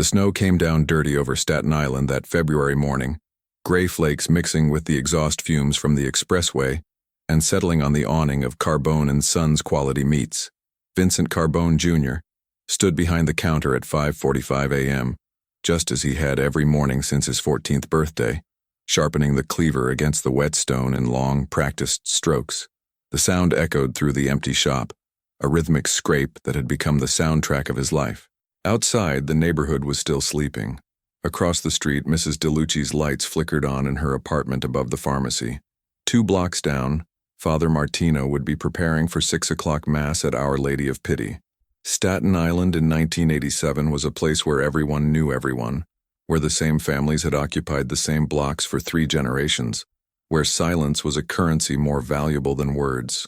The snow came down dirty over Staten Island that February morning, gray flakes mixing with the exhaust fumes from the expressway and settling on the awning of Carbone and Sons Quality Meats. Vincent Carbone, Jr., stood behind the counter at 5:45 a.m., just as he had every morning since his 14th birthday, sharpening the cleaver against the whetstone in long, practiced strokes. The sound echoed through the empty shop, a rhythmic scrape that had become the soundtrack of his life. Outside, the neighborhood was still sleeping. Across the street, Mrs. DeLucci's lights flickered on in her apartment above the pharmacy. 2 blocks down, Father Martino would be preparing for 6 o'clock Mass at Our Lady of Pity. Staten Island in 1987 was a place where everyone knew everyone, where the same families had occupied the same blocks for 3 generations, where silence was a currency more valuable than words.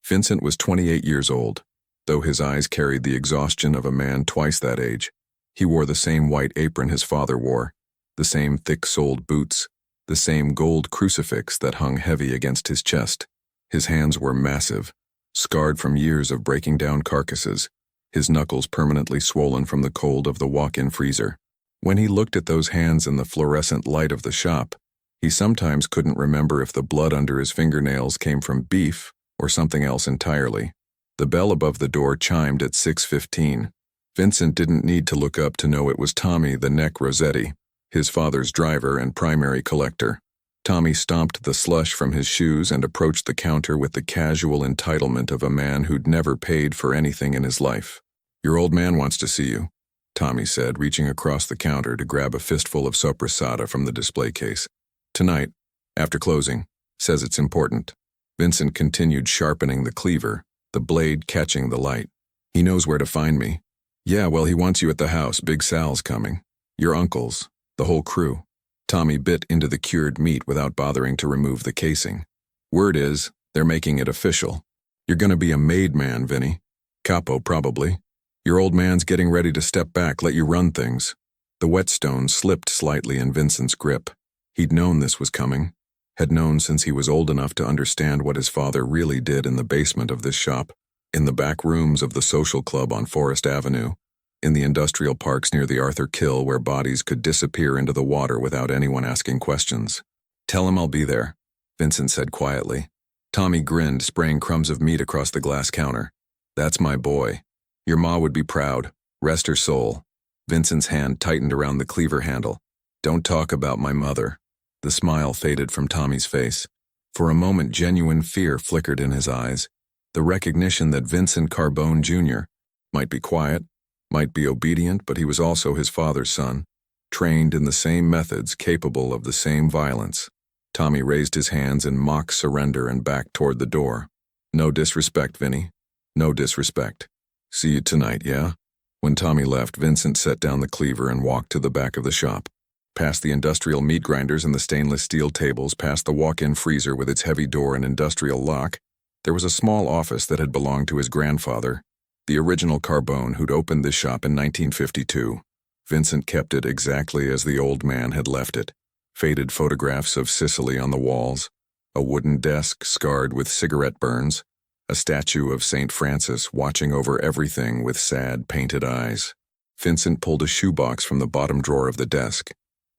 Vincent was 28 years old. Though his eyes carried the exhaustion of a man twice that age, he wore the same white apron his father wore, the same thick-soled boots, the same gold crucifix that hung heavy against his chest. His hands were massive, scarred from years of breaking down carcasses, his knuckles permanently swollen from the cold of the walk-in freezer. When he looked at those hands in the fluorescent light of the shop, he sometimes couldn't remember if the blood under his fingernails came from beef or something else entirely. The bell above the door chimed at 6:15. Vincent didn't need to look up to know it was Tommy the Neck Rossetti, his father's driver and primary collector. Tommy stomped the slush from his shoes and approached the counter with the casual entitlement of a man who'd never paid for anything in his life. "Your old man wants to see you," Tommy said, reaching across the counter to grab a fistful of sopressata from the display case. "Tonight, after closing. Says it's important." Vincent continued sharpening the cleaver, the blade catching the light. "He knows where to find me." "Yeah, well, he wants you at the house. Big Sal's coming. Your uncles, the whole crew." Tommy bit into the cured meat without bothering to remove the casing. "Word is, they're making it official. You're gonna be a made man, Vinny. Capo, probably. Your old man's getting ready to step back, let you run things." The whetstone slipped slightly in Vincent's grip. He'd known this was coming, had known since he was old enough to understand what his father really did in the basement of this shop, in the back rooms of the social club on Forest Avenue, in the industrial parks near the Arthur Kill where bodies could disappear into the water without anyone asking questions. "Tell him I'll be there," Vincent said quietly. Tommy grinned, spraying crumbs of meat across the glass counter. "That's my boy. Your ma would be proud. Rest her soul." Vincent's hand tightened around the cleaver handle. "Don't talk about my mother." The smile faded from Tommy's face. For a moment, genuine fear flickered in his eyes. The recognition that Vincent Carbone, Jr. might be quiet, might be obedient, but he was also his father's son, trained in the same methods, capable of the same violence. Tommy raised his hands in mock surrender and backed toward the door. "No disrespect, Vinny. No disrespect. See you tonight, yeah?" When Tommy left, Vincent set down the cleaver and walked to the back of the shop. Past the industrial meat grinders and the stainless steel tables, past the walk-in freezer with its heavy door and industrial lock, there was a small office that had belonged to his grandfather, the original Carbone who'd opened this shop in 1952. Vincent kept it exactly as the old man had left it. Faded photographs of Sicily on the walls, a wooden desk scarred with cigarette burns, a statue of St. Francis watching over everything with sad, painted eyes. Vincent pulled a shoebox from the bottom drawer of the desk.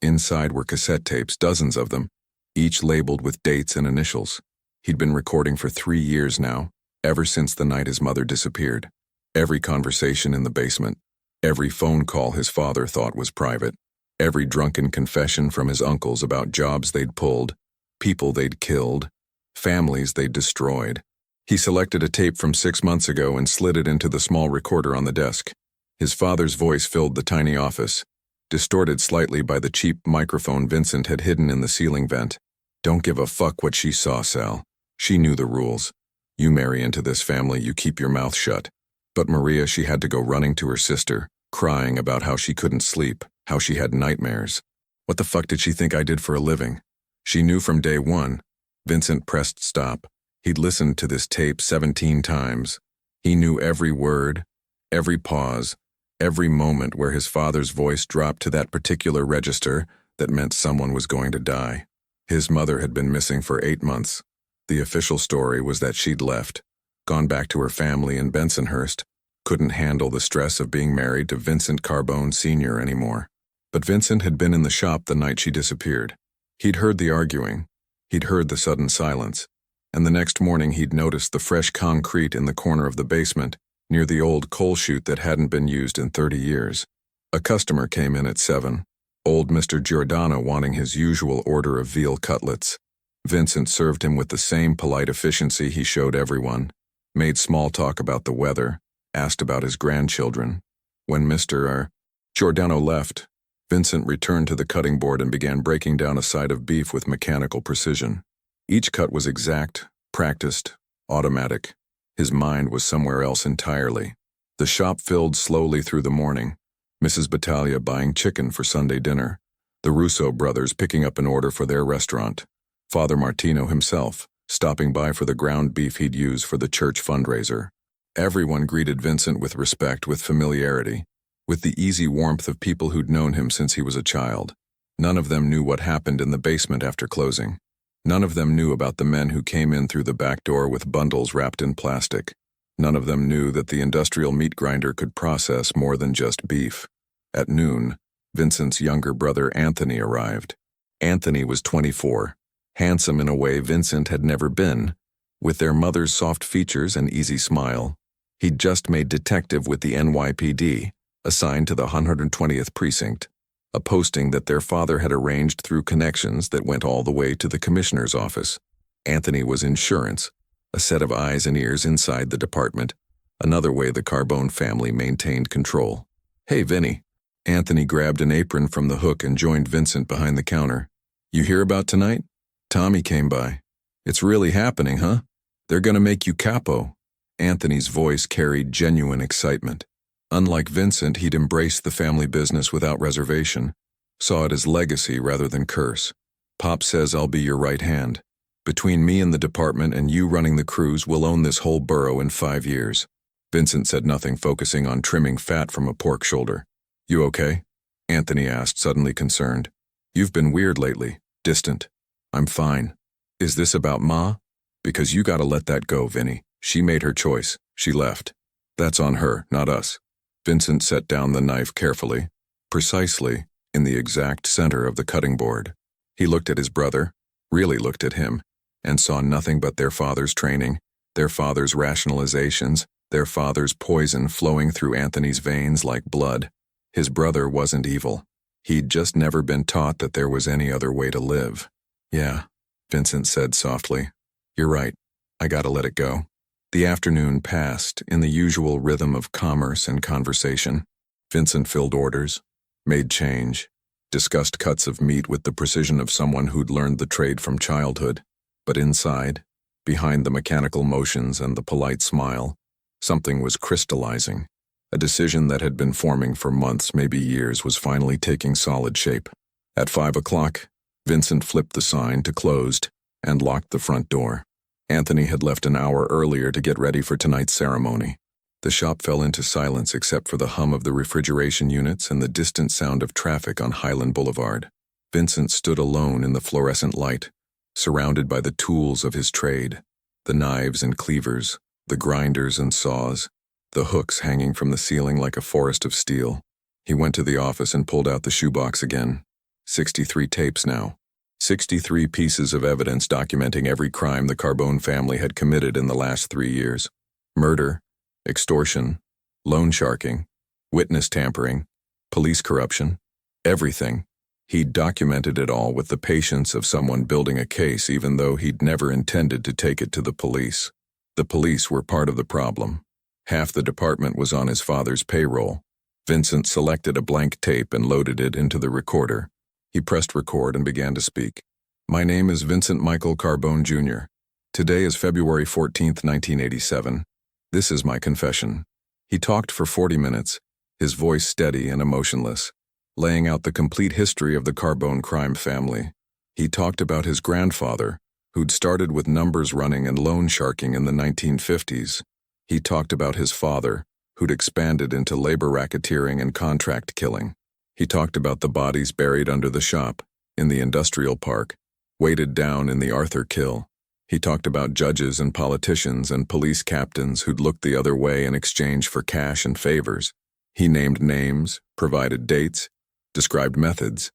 Inside were cassette tapes, dozens of them, each labeled with dates and initials. He'd been recording for 3 years now, ever since the night his mother disappeared. Every conversation in the basement, every phone call his father thought was private, every drunken confession from his uncles about jobs they'd pulled, people they'd killed, families they'd destroyed. He selected a tape from 6 months ago and slid it into the small recorder on the desk. His father's voice filled the tiny office, distorted slightly by the cheap microphone Vincent had hidden in the ceiling vent. "Don't give a fuck what she saw, Sal. She knew the rules. You marry into this family, you keep your mouth shut. But Maria, she had to go running to her sister, crying about how she couldn't sleep, how she had nightmares. What the fuck did she think I did for a living? She knew from day one." Vincent pressed stop. He'd listened to this tape 17 times. He knew every word, every pause, every moment where his father's voice dropped to that particular register that meant someone was going to die. His mother had been missing for 8 months. The official story was that she'd left, gone back to her family in Bensonhurst, couldn't handle the stress of being married to Vincent Carbone Sr. anymore. But Vincent had been in the shop the night she disappeared. He'd heard the arguing. He'd heard the sudden silence. And the next morning he'd noticed the fresh concrete in the corner of the basement, near the old coal chute that hadn't been used in 30 years. A customer came in at 7. Old Mr. Giordano wanting his usual order of veal cutlets. Vincent served him with the same polite efficiency he showed everyone, made small talk about the weather, asked about his grandchildren. When Mr. Giordano left, Vincent returned to the cutting board and began breaking down a side of beef with mechanical precision. Each cut was exact, practiced, automatic. His mind was somewhere else entirely. The shop filled slowly through the morning, Mrs. Battaglia buying chicken for Sunday dinner, the Russo brothers picking up an order for their restaurant, Father Martino himself stopping by for the ground beef he'd use for the church fundraiser. Everyone greeted Vincent with respect, with familiarity, with the easy warmth of people who'd known him since he was a child. None of them knew what happened in the basement after closing. None of them knew about the men who came in through the back door with bundles wrapped in plastic. None of them knew that the industrial meat grinder could process more than just beef. At noon, Vincent's younger brother Anthony arrived. Anthony was 24, handsome in a way Vincent had never been, with their mother's soft features and easy smile. He'd just made detective with the NYPD, assigned to the 120th precinct, a posting that their father had arranged through connections that went all the way to the commissioner's office. Anthony was insurance, a set of eyes and ears inside the department, another way the Carbone family maintained control. "Hey, Vinny." Anthony grabbed an apron from the hook and joined Vincent behind the counter. "You hear about tonight? Tommy came by. It's really happening, huh? They're gonna make you capo." Anthony's voice carried genuine excitement. Unlike Vincent, he'd embraced the family business without reservation, saw it as legacy rather than curse. "Pop says I'll be your right hand. Between me and the department and you running the crews, we'll own this whole borough in 5 years." Vincent said nothing, focusing on trimming fat from a pork shoulder. "You okay?" Anthony asked, suddenly concerned. "You've been weird lately, distant." "I'm fine. Is this about Ma? Because you gotta let that go, Vinny. She made her choice. She left. That's on her, not us." Vincent set down the knife carefully, precisely in the exact center of the cutting board. He looked at his brother, really looked at him, and saw nothing but their father's training, their father's rationalizations, their father's poison flowing through Anthony's veins like blood. His brother wasn't evil. He'd just never been taught that there was any other way to live. "Yeah," Vincent said softly. "You're right. I gotta let it go." The afternoon passed in the usual rhythm of commerce and conversation. Vincent filled orders, made change, discussed cuts of meat with the precision of someone who'd learned the trade from childhood. But inside, behind the mechanical motions and the polite smile, something was crystallizing. A decision that had been forming for months, maybe years, was finally taking solid shape. At 5 o'clock, Vincent flipped the sign to closed and locked the front door. Anthony had left an hour earlier to get ready for tonight's ceremony. The shop fell into silence except for the hum of the refrigeration units and the distant sound of traffic on Highland Boulevard. Vincent stood alone in the fluorescent light, surrounded by the tools of his trade, the knives and cleavers, the grinders and saws, the hooks hanging from the ceiling like a forest of steel. He went to the office and pulled out the shoebox again. 63 tapes now. 63 pieces of evidence documenting every crime the Carbone family had committed in the last 3 years. Murder, extortion, loan sharking, witness tampering, police corruption, everything. He'd documented it all with the patience of someone building a case, even though he'd never intended to take it to the police. The police were part of the problem. Half the department was on his father's payroll. Vincent selected a blank tape and loaded it into the recorder. He pressed record and began to speak. "My name is Vincent Michael Carbone, Jr. Today is February 14th, 1987. This is my confession." He talked for 40 minutes, his voice steady and emotionless, laying out the complete history of the Carbone crime family. He talked about his grandfather, who'd started with numbers running and loan sharking in the 1950s. He talked about his father, who'd expanded into labor racketeering and contract killing. He talked about the bodies buried under the shop, in the industrial park, weighted down in the Arthur Kill. He talked about judges and politicians and police captains who'd looked the other way in exchange for cash and favors. He named names, provided dates, described methods,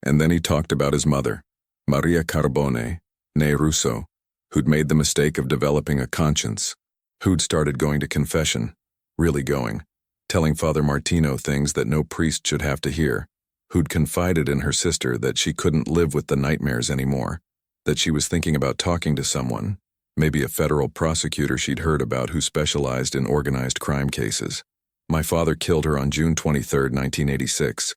and then he talked about his mother, Maria Carbone, née Russo, who'd made the mistake of developing a conscience, who'd started going to confession, really going, telling Father Martino things that no priest should have to hear, who'd confided in her sister that she couldn't live with the nightmares anymore, that she was thinking about talking to someone, maybe a federal prosecutor she'd heard about who specialized in organized crime cases. "My father killed her on June 23, 1986,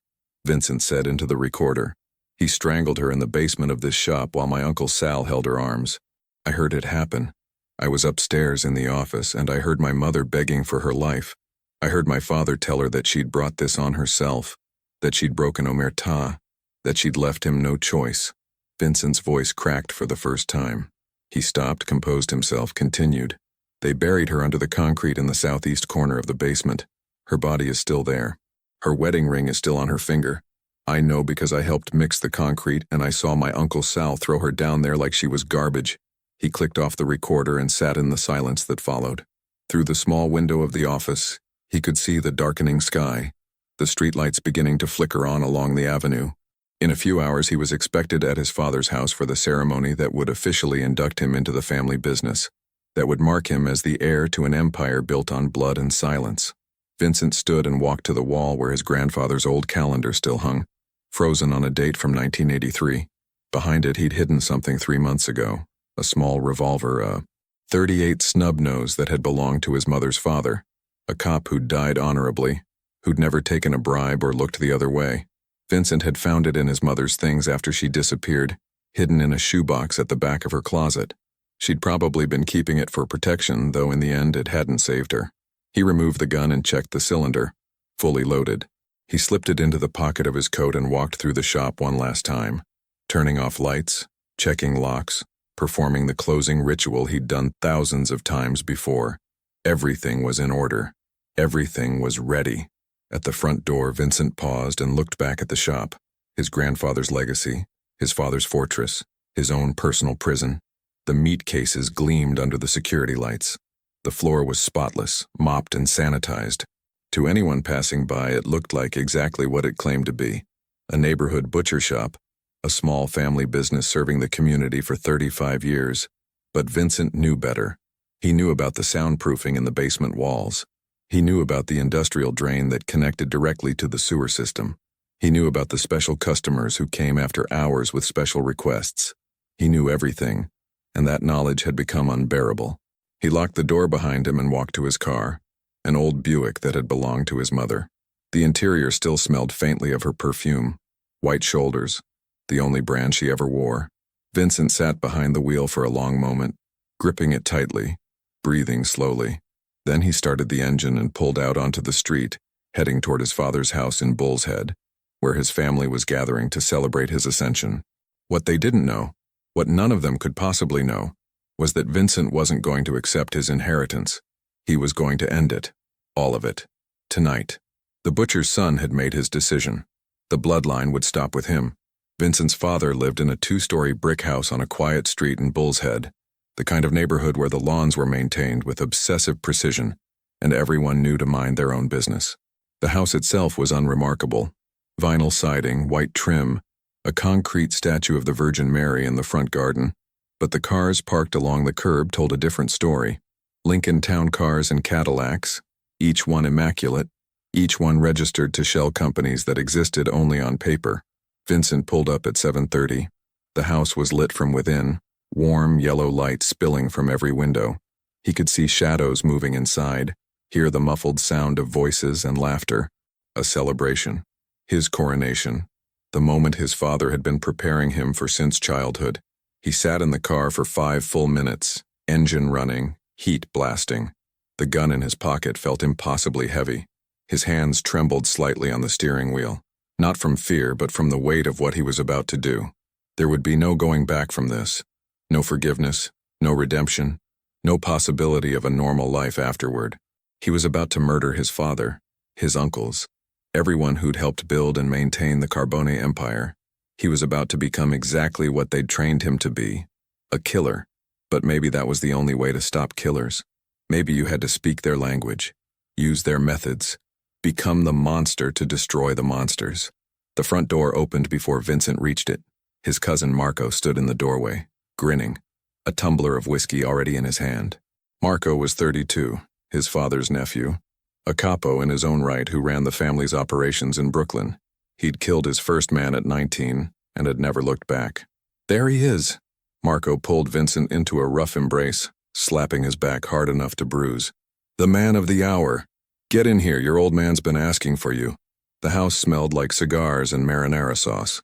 Vincent said into the recorder. "He strangled her in the basement of this shop while my Uncle Sal held her arms. I heard it happen. I was upstairs in the office and I heard my mother begging for her life. I heard my father tell her that she'd brought this on herself, that she'd broken omerta, that she'd left him no choice." Vincent's voice cracked for the first time. He stopped, composed himself, continued. "They buried her under the concrete in the southeast corner of the basement. Her body is still there. Her wedding ring is still on her finger. I know because I helped mix the concrete and I saw my Uncle Sal throw her down there like she was garbage." He clicked off the recorder and sat in the silence that followed. Through the small window of the office, he could see the darkening sky, the streetlights beginning to flicker on along the avenue. In a few hours he was expected at his father's house for the ceremony that would officially induct him into the family business, that would mark him as the heir to an empire built on blood and silence. Vincent stood and walked to the wall where his grandfather's old calendar still hung, frozen on a date from 1983. Behind it he'd hidden something 3 months ago, a small revolver, a .38 snub nose that had belonged to his mother's father, a cop who'd died honorably, who'd never taken a bribe or looked the other way. Vincent had found it in his mother's things after she disappeared, hidden in a shoebox at the back of her closet. She'd probably been keeping it for protection, though in the end it hadn't saved her. He removed the gun and checked the cylinder, fully loaded. He slipped it into the pocket of his coat and walked through the shop one last time, turning off lights, checking locks, performing the closing ritual he'd done thousands of times before. Everything was in order. Everything was ready. At the front door, Vincent paused and looked back at the shop, his grandfather's legacy, his father's fortress, his own personal prison. The meat cases gleamed under the security lights. The floor was spotless, mopped and sanitized. To anyone passing by, it looked like exactly what it claimed to be, a neighborhood butcher shop, a small family business serving the community for 35 years. But Vincent knew better. He knew about the soundproofing in the basement walls. He knew about the industrial drain that connected directly to the sewer system. He knew about the special customers who came after hours with special requests. He knew everything, and that knowledge had become unbearable. He locked the door behind him and walked to his car, an old Buick that had belonged to his mother. The interior still smelled faintly of her perfume, white shoulders, the only brand she ever wore. Vincent sat behind the wheel for a long moment, gripping it tightly, breathing slowly. Then he started the engine and pulled out onto the street, heading toward his father's house in Bull's Head, where his family was gathering to celebrate his ascension. What they didn't know, what none of them could possibly know, was that Vincent wasn't going to accept his inheritance. He was going to end it. All of it. Tonight. The butcher's son had made his decision. The bloodline would stop with him. Vincent's father lived in a 2-story brick house on a quiet street in Bull's Head, the kind of neighborhood where the lawns were maintained with obsessive precision, and everyone knew to mind their own business. The house itself was unremarkable. Vinyl siding, white trim, a concrete statue of the Virgin Mary in the front garden. But the cars parked along the curb told a different story. Lincoln Town cars and Cadillacs, each one immaculate, each one registered to shell companies that existed only on paper. Vincent pulled up at 7:30. The house was lit from within, warm yellow light spilling from every window. He could see shadows moving inside, hear the muffled sound of voices and laughter. A celebration. His coronation. The moment his father had been preparing him for since childhood. He sat in the car for 5 full minutes, engine running, heat blasting. The gun in his pocket felt impossibly heavy. His hands trembled slightly on the steering wheel, not from fear but from the weight of what he was about to do. There would be no going back from this. No forgiveness, no redemption, no possibility of a normal life afterward. He was about to murder his father, his uncles, everyone who'd helped build and maintain the Carbone Empire. He was about to become exactly what they'd trained him to be, a killer. But maybe that was the only way to stop killers. Maybe you had to speak their language, use their methods, become the monster to destroy the monsters. The front door opened before Vincent reached it. His cousin Marco stood in the doorway, grinning, a tumbler of whiskey already in his hand. Marco was 32, his father's nephew, a capo in his own right who ran the family's operations in Brooklyn. He'd killed his first man at 19 and had never looked back. There he is. Marco pulled Vincent into a rough embrace, slapping his back hard enough to bruise. The man of the hour. Get in here, your old man's been asking for you. The house smelled like cigars and marinara sauce.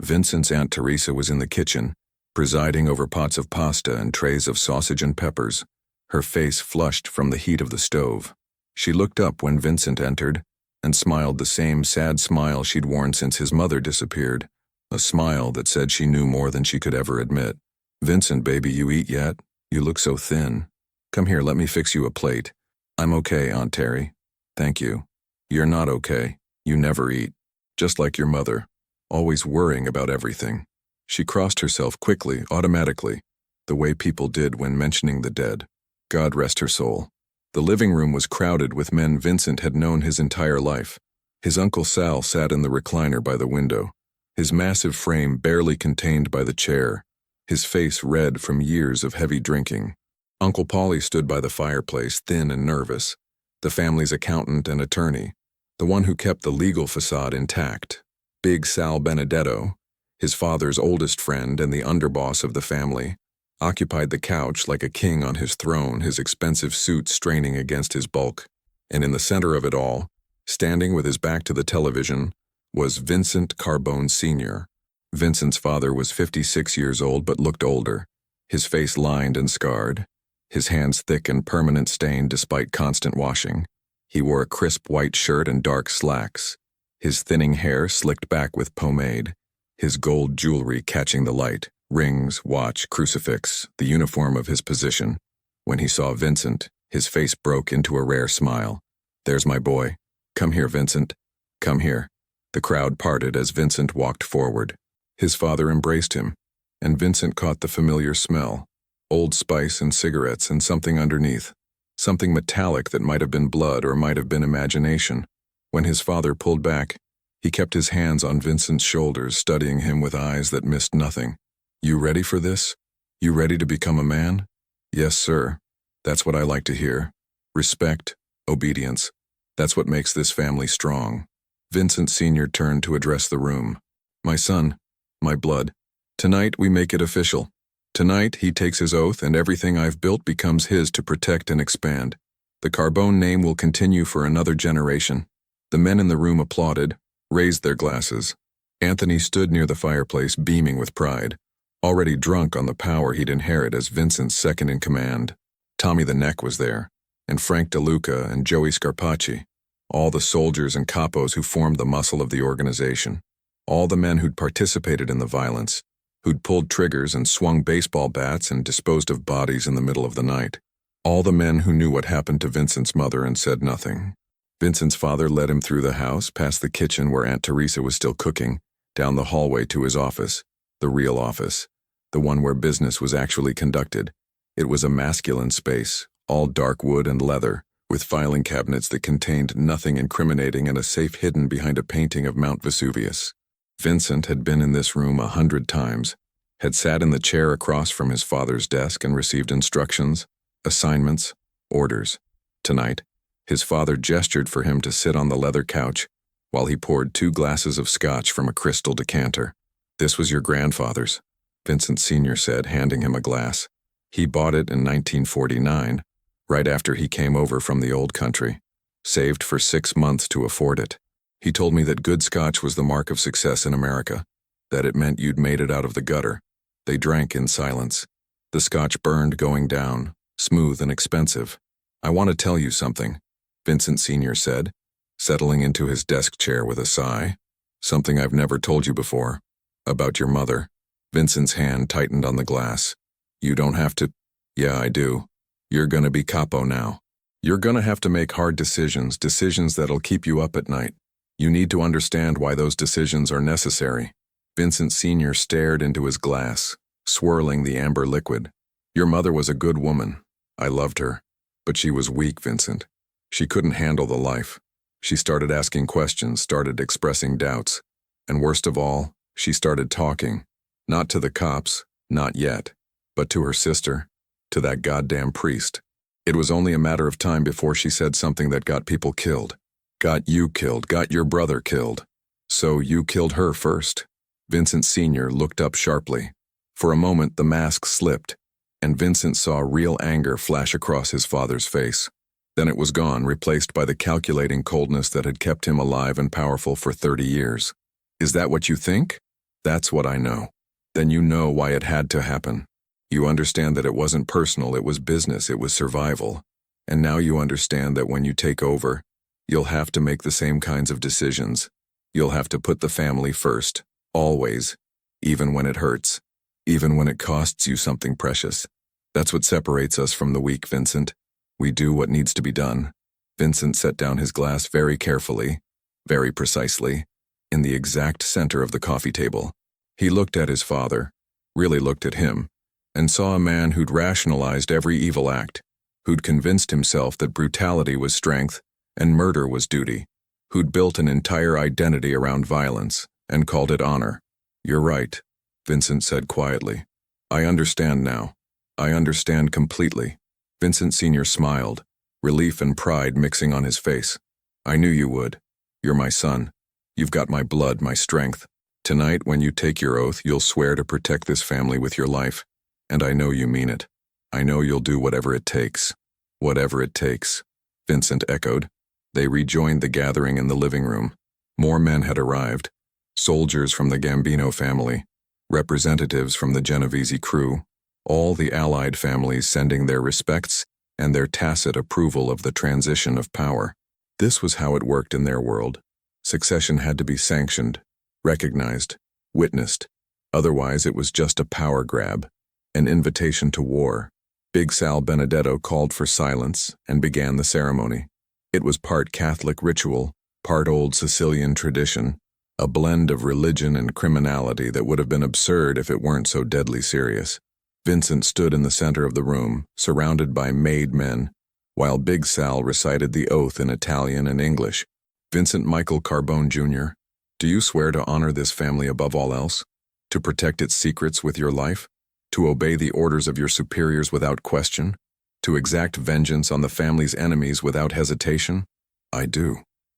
Vincent's Aunt Teresa was in the kitchen, presiding over pots of pasta and trays of sausage and peppers, her face flushed from the heat of the stove. She looked up when Vincent entered and smiled the same sad smile she'd worn since his mother disappeared, a smile that said she knew more than she could ever admit. Vincent, baby, you eat yet? You look so thin. Come here, let me fix you a plate. I'm okay, Aunt Terry. Thank you. You're not okay. You never eat. Just like your mother, always worrying about everything. She crossed herself quickly, automatically, the way people did when mentioning the dead. God rest her soul. The living room was crowded with men Vincent had known his entire life. His Uncle Sal sat in the recliner by the window, his massive frame barely contained by the chair, his face red from years of heavy drinking. Uncle Paulie stood by the fireplace, thin and nervous, the family's accountant and attorney, the one who kept the legal facade intact. Big Sal Benedetto, his father's oldest friend and the underboss of the family, occupied the couch like a king on his throne, his expensive suit straining against his bulk. And in the center of it all, standing with his back to the television, was Vincent Carbone Sr. Vincent's father was 56 years old but looked older, his face lined and scarred, his hands thick and permanent stained despite constant washing. He wore a crisp white shirt and dark slacks, his thinning hair slicked back with pomade, his gold jewelry catching the light, rings, watch, crucifix, the uniform of his position. When he saw Vincent, his face broke into a rare smile. There's my boy. Come here, Vincent. Come here. The crowd parted as Vincent walked forward. His father embraced him, and Vincent caught the familiar smell, Old Spice and cigarettes and something underneath, something metallic that might have been blood or might have been imagination. When his father pulled back, he kept his hands on Vincent's shoulders, studying him with eyes that missed nothing. You ready for this? You ready to become a man? Yes, sir. That's what I like to hear. Respect, obedience. That's what makes this family strong. Vincent Sr. turned to address the room. My son, my blood. Tonight we make it official. Tonight he takes his oath and everything I've built becomes his to protect and expand. The Carbone name will continue for another generation. The men in the room applauded, raised their glasses. Anthony stood near the fireplace beaming with pride, already drunk on the power he'd inherit as Vincent's second in command. Tommy the Neck was there, and Frank DeLuca and Joey Scarpacci, all the soldiers and capos who formed the muscle of the organization, all the men who'd participated in the violence, who'd pulled triggers and swung baseball bats and disposed of bodies in the middle of the night, all the men who knew what happened to Vincent's mother and said nothing. Vincent's father led him through the house, past the kitchen where Aunt Teresa was still cooking, down the hallway to his office, the real office, the one where business was actually conducted. It was a masculine space, all dark wood and leather, with filing cabinets that contained nothing incriminating and a safe hidden behind a painting of Mount Vesuvius. Vincent had been in this room 100 times, had sat in the chair across from his father's desk and received instructions, assignments, orders. Tonight, his father gestured for him to sit on the leather couch while he poured 2 glasses of scotch from a crystal decanter. This was your grandfather's, Vincent Sr. said, handing him a glass. He bought it in 1949, right after he came over from the old country, saved for 6 months to afford it. He told me that good scotch was the mark of success in America, that it meant you'd made it out of the gutter. They drank in silence. The scotch burned going down, smooth and expensive. I want to tell you something, Vincent Sr. said, settling into his desk chair with a sigh. Something I've never told you before. About your mother. Vincent's hand tightened on the glass. You don't have to. Yeah, I do. You're gonna be capo now. You're gonna have to make hard decisions, decisions that'll keep you up at night. You need to understand why those decisions are necessary. Vincent Sr. stared into his glass, swirling the amber liquid. Your mother was a good woman. I loved her. But she was weak, Vincent. She couldn't handle the life. She started asking questions, started expressing doubts. And worst of all, she started talking. Not to the cops, not yet, but to her sister, to that goddamn priest. It was only a matter of time before she said something that got people killed. Got you killed, got your brother killed. So you killed her first. Vincent Sr. looked up sharply. For a moment, the mask slipped, and Vincent saw real anger flash across his father's face. Then it was gone, replaced by the calculating coldness that had kept him alive and powerful for 30 years. Is that what you think? That's what I know. Then you know why it had to happen. You understand that it wasn't personal, it was business, it was survival. And now you understand that when you take over, you'll have to make the same kinds of decisions. You'll have to put the family first, always, even when it hurts, even when it costs you something precious. That's what separates us from the weak, Vincent. We do what needs to be done. Vincent set down his glass very carefully, very precisely, in the exact center of the coffee table. He looked at his father, really looked at him, and saw a man who'd rationalized every evil act, who'd convinced himself that brutality was strength and murder was duty, who'd built an entire identity around violence and called it honor. You're right, Vincent said quietly. I understand now. I understand completely. Vincent Sr. smiled, relief and pride mixing on his face. I knew you would. You're my son. You've got my blood, my strength. Tonight, when you take your oath, you'll swear to protect this family with your life. And I know you mean it. I know you'll do whatever it takes. Whatever it takes, Vincent echoed. They rejoined the gathering in the living room. More men had arrived. Soldiers from the Gambino family, representatives from the Genovese crew, all the allied families sending their respects and their tacit approval of the transition of power. This was how it worked in their world. Succession had to be sanctioned, recognized, witnessed. Otherwise, it was just a power grab, an invitation to war. Big Sal Benedetto called for silence and began the ceremony. It was part Catholic ritual, part old Sicilian tradition, a blend of religion and criminality that would have been absurd if it weren't so deadly serious. Vincent stood in the center of the room, surrounded by made men, while Big Sal recited the oath in Italian and English. Vincent Michael Carbone, Jr., do you swear to honor this family above all else? To protect its secrets with your life? To obey the orders of your superiors without question? To exact vengeance on the family's enemies without hesitation? I do.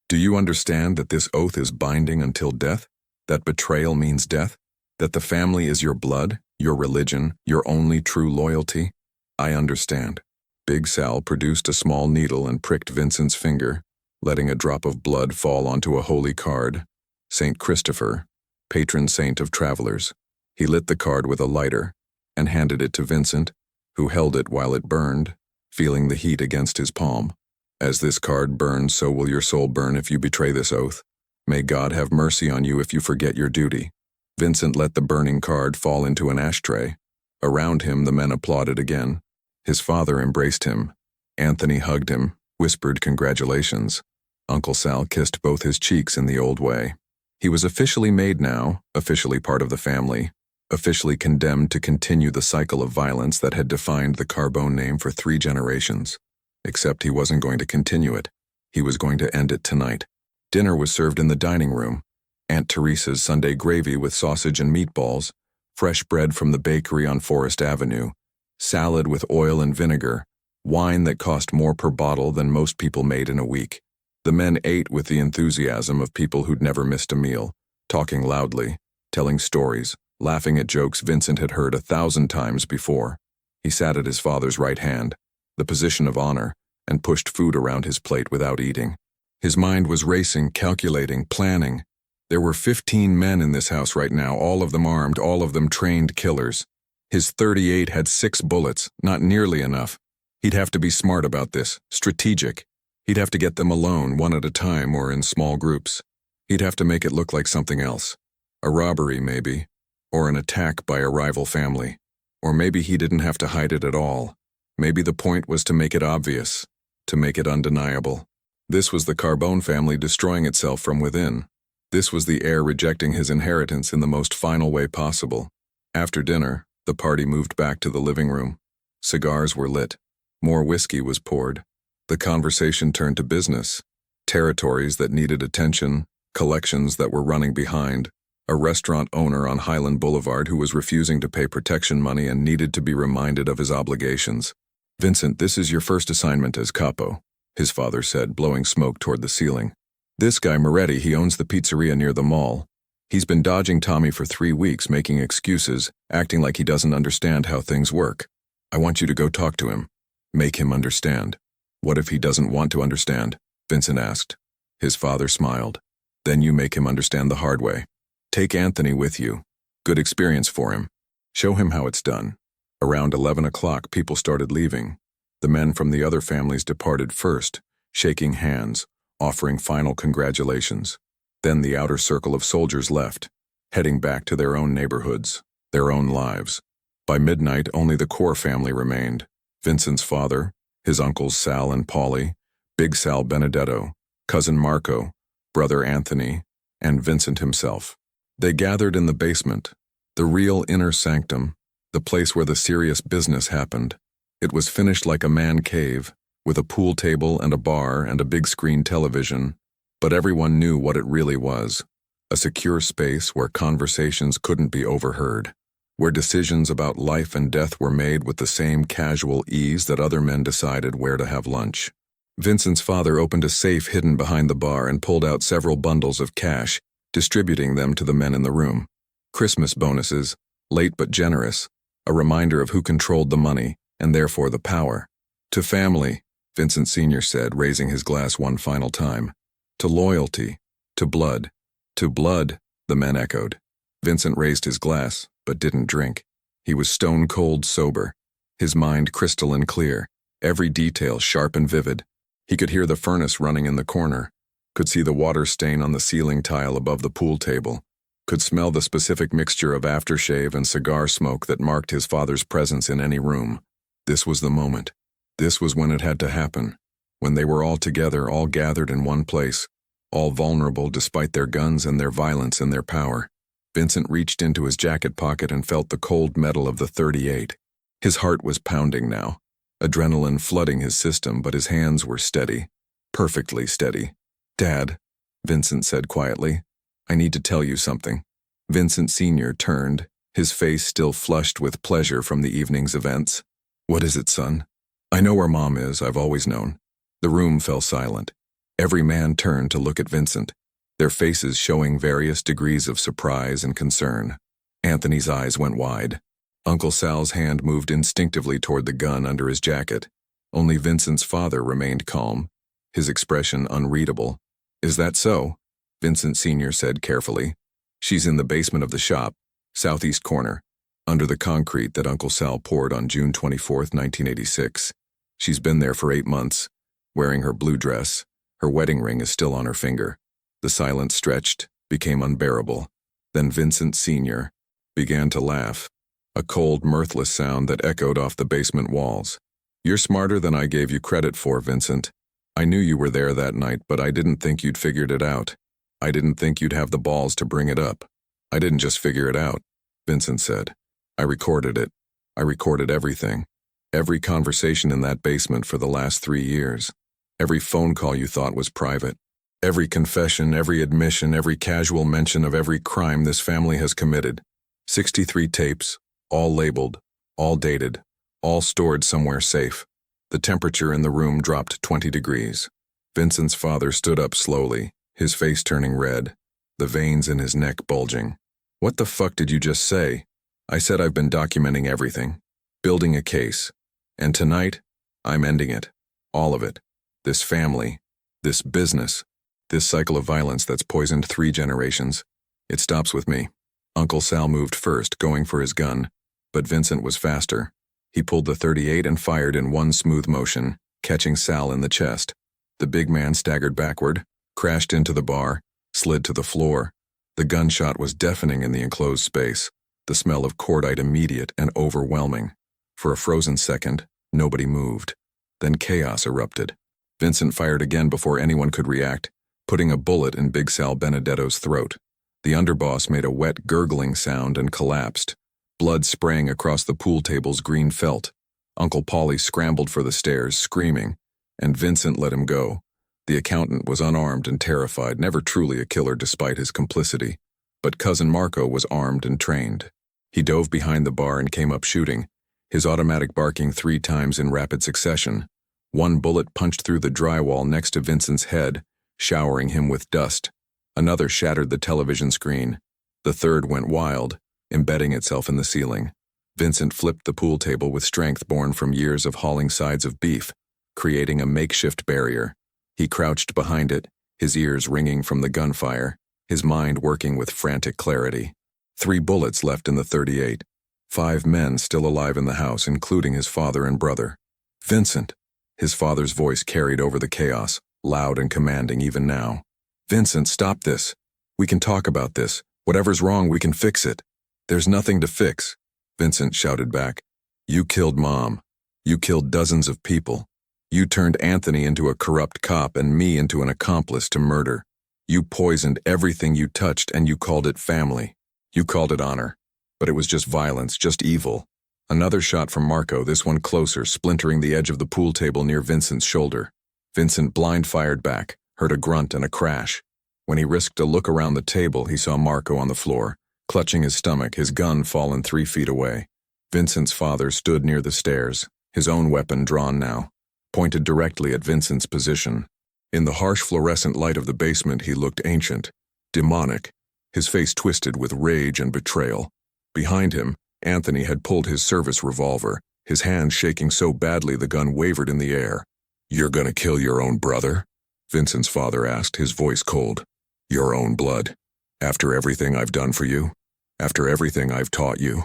Do you understand that this oath is binding until death? That betrayal means death? That the family is your blood, your religion, your only true loyalty? I understand. Big Sal produced a small needle and pricked Vincent's finger, letting a drop of blood fall onto a holy card. Saint Christopher, patron saint of travelers. He lit the card with a lighter and handed it to Vincent, who held it while it burned, feeling the heat against his palm. As this card burns, so will your soul burn if you betray this oath. May God have mercy on you if you forget your duty. Vincent let the burning card fall into an ashtray. Around him, the men applauded again. His father embraced him. Anthony hugged him, whispered congratulations. Uncle Sal kissed both his cheeks in the old way. He was officially made now, officially part of the family, officially condemned to continue the cycle of violence that had defined the Carbone name for 3 generations. Except he wasn't going to continue it. He was going to end it tonight. Dinner was served in the dining room. Aunt Teresa's Sunday gravy with sausage and meatballs, fresh bread from the bakery on Forest Avenue, salad with oil and vinegar, wine that cost more per bottle than most people made in a week. The men ate with the enthusiasm of people who'd never missed a meal, talking loudly, telling stories, laughing at jokes Vincent had heard 1,000 times before. He sat at his father's right hand, the position of honor, and pushed food around his plate without eating. His mind was racing, calculating, planning. There were 15 men in this house right now, all of them armed, all of them trained killers. His .38 had 6 bullets, not nearly enough. He'd have to be smart about this, strategic. He'd have to get them alone, one at a time or in small groups. He'd have to make it look like something else. A robbery, maybe, or an attack by a rival family. Or maybe he didn't have to hide it at all. Maybe the point was to make it obvious, to make it undeniable. This was the Carbone family destroying itself from within. This was the heir rejecting his inheritance in the most final way possible. After dinner, the party moved back to the living room. Cigars were lit. More whiskey was poured. The conversation turned to business. Territories that needed attention, collections that were running behind, a restaurant owner on Highland Boulevard who was refusing to pay protection money and needed to be reminded of his obligations. "Vincent, this is your first assignment as capo," his father said, blowing smoke toward the ceiling. "This guy Moretti, he owns the pizzeria near the mall. He's been dodging Tommy for 3 weeks, making excuses, acting like he doesn't understand how things work. I want you to go talk to him. Make him understand." "What if he doesn't want to understand?" Vincent asked. His father smiled. "Then you make him understand the hard way. Take Anthony with you. Good experience for him. Show him how it's done." Around 11 o'clock, people started leaving. The men from the other families departed first, shaking hands, offering final congratulations. Then the outer circle of soldiers left, heading back to their own neighborhoods, their own lives. By midnight, only the core family remained. Vincent's father, his uncles Sal and Paulie, Big Sal Benedetto, cousin Marco, brother Anthony, and Vincent himself. They gathered in the basement, the real inner sanctum, the place where the serious business happened. It was finished like a man cave, with a pool table and a bar and a big screen television, but everyone knew what it really was. A secure space where conversations couldn't be overheard, where decisions about life and death were made with the same casual ease that other men decided where to have lunch. Vincent's father opened a safe hidden behind the bar and pulled out several bundles of cash, distributing them to the men in the room. Christmas bonuses, late but generous, a reminder of who controlled the money, and therefore the power. "To family," Vincent Sr. said, raising his glass one final time. "To loyalty, to blood." "To blood," the men echoed. Vincent raised his glass, but didn't drink. He was stone-cold sober, his mind crystalline clear, every detail sharp and vivid. He could hear the furnace running in the corner, could see the water stain on the ceiling tile above the pool table, could smell the specific mixture of aftershave and cigar smoke that marked his father's presence in any room. This was the moment. This was when it had to happen, when they were all together, all gathered in one place, all vulnerable despite their guns and their violence and their power. Vincent reached into his jacket pocket and felt the cold metal of the .38. His heart was pounding now, adrenaline flooding his system, but his hands were steady, perfectly steady. "Dad," Vincent said quietly, "I need to tell you something." Vincent Sr. turned, his face still flushed with pleasure from the evening's events. "What is it, son?" "I know where Mom is, I've always known." The room fell silent. Every man turned to look at Vincent, their faces showing various degrees of surprise and concern. Anthony's eyes went wide. Uncle Sal's hand moved instinctively toward the gun under his jacket. Only Vincent's father remained calm, his expression unreadable. "Is that so?" Vincent Sr. said carefully. "She's in the basement of the shop, southeast corner, under the concrete that Uncle Sal poured on June 24, 1986. She's been there for 8 months, wearing her blue dress. Her wedding ring is still on her finger." The silence stretched, became unbearable. Then Vincent Sr. began to laugh, a cold, mirthless sound that echoed off the basement walls. "You're smarter than I gave you credit for, Vincent. I knew you were there that night, but I didn't think you'd figured it out. I didn't think you'd have the balls to bring it up." "I didn't just figure it out," Vincent said. "I recorded it. I recorded everything. Every conversation in that basement for the last 3 years. Every phone call you thought was private. Every confession, every admission, every casual mention of every crime this family has committed. 63 tapes, all labeled, all dated, all stored somewhere safe." The temperature in the room dropped 20 degrees. Vincent's father stood up slowly, his face turning red, the veins in his neck bulging. "What the fuck did you just say?" "I said I've been documenting everything, building a case. And tonight, I'm ending it. All of it. This family, this business, this cycle of violence that's poisoned 3 generations. It stops with me." Uncle Sal moved first, going for his gun, but Vincent was faster. He pulled the .38 and fired in one smooth motion, catching Sal in the chest. The big man staggered backward, crashed into the bar, slid to the floor. The gunshot was deafening in the enclosed space, the smell of cordite immediate and overwhelming. For a frozen second, nobody moved. Then chaos erupted. Vincent fired again before anyone could react, putting a bullet in Big Sal Benedetto's throat. The underboss made a wet, gurgling sound and collapsed, blood spraying across the pool table's green felt. Uncle Paulie scrambled for the stairs, screaming, and Vincent let him go. The accountant was unarmed and terrified, never truly a killer despite his complicity. But Cousin Marco was armed and trained. He dove behind the bar and came up shooting, his automatic barking 3 times in rapid succession. One bullet punched through the drywall next to Vincent's head, showering him with dust. Another shattered the television screen. The third went wild, embedding itself in the ceiling. Vincent flipped the pool table with strength born from years of hauling sides of beef, creating a makeshift barrier. He crouched behind it, his ears ringing from the gunfire, his mind working with frantic clarity. 3 bullets left in the .38. 5 men still alive in the house, including his father and brother. "Vincent!" His father's voice carried over the chaos, loud and commanding even now. "Vincent, stop this. We can talk about this. Whatever's wrong, we can fix it." "There's nothing to fix," Vincent shouted back. "You killed Mom. You killed dozens of people. You turned Anthony into a corrupt cop and me into an accomplice to murder. You poisoned everything you touched and you called it family. You called it honor. But it was just violence, just evil." Another shot from Marco, this one closer, splintering the edge of the pool table near Vincent's shoulder. Vincent blind-fired back, heard a grunt and a crash. When he risked a look around the table, he saw Marco on the floor, clutching his stomach, his gun fallen 3 feet away. Vincent's father stood near the stairs, his own weapon drawn now, pointed directly at Vincent's position. In the harsh fluorescent light of the basement, he looked ancient, demonic, his face twisted with rage and betrayal. Behind him, Anthony had pulled his service revolver, his hand shaking so badly the gun wavered in the air. "You're gonna kill your own brother?" Vincent's father asked, his voice cold. "Your own blood? After everything I've done for you? After everything I've taught you?"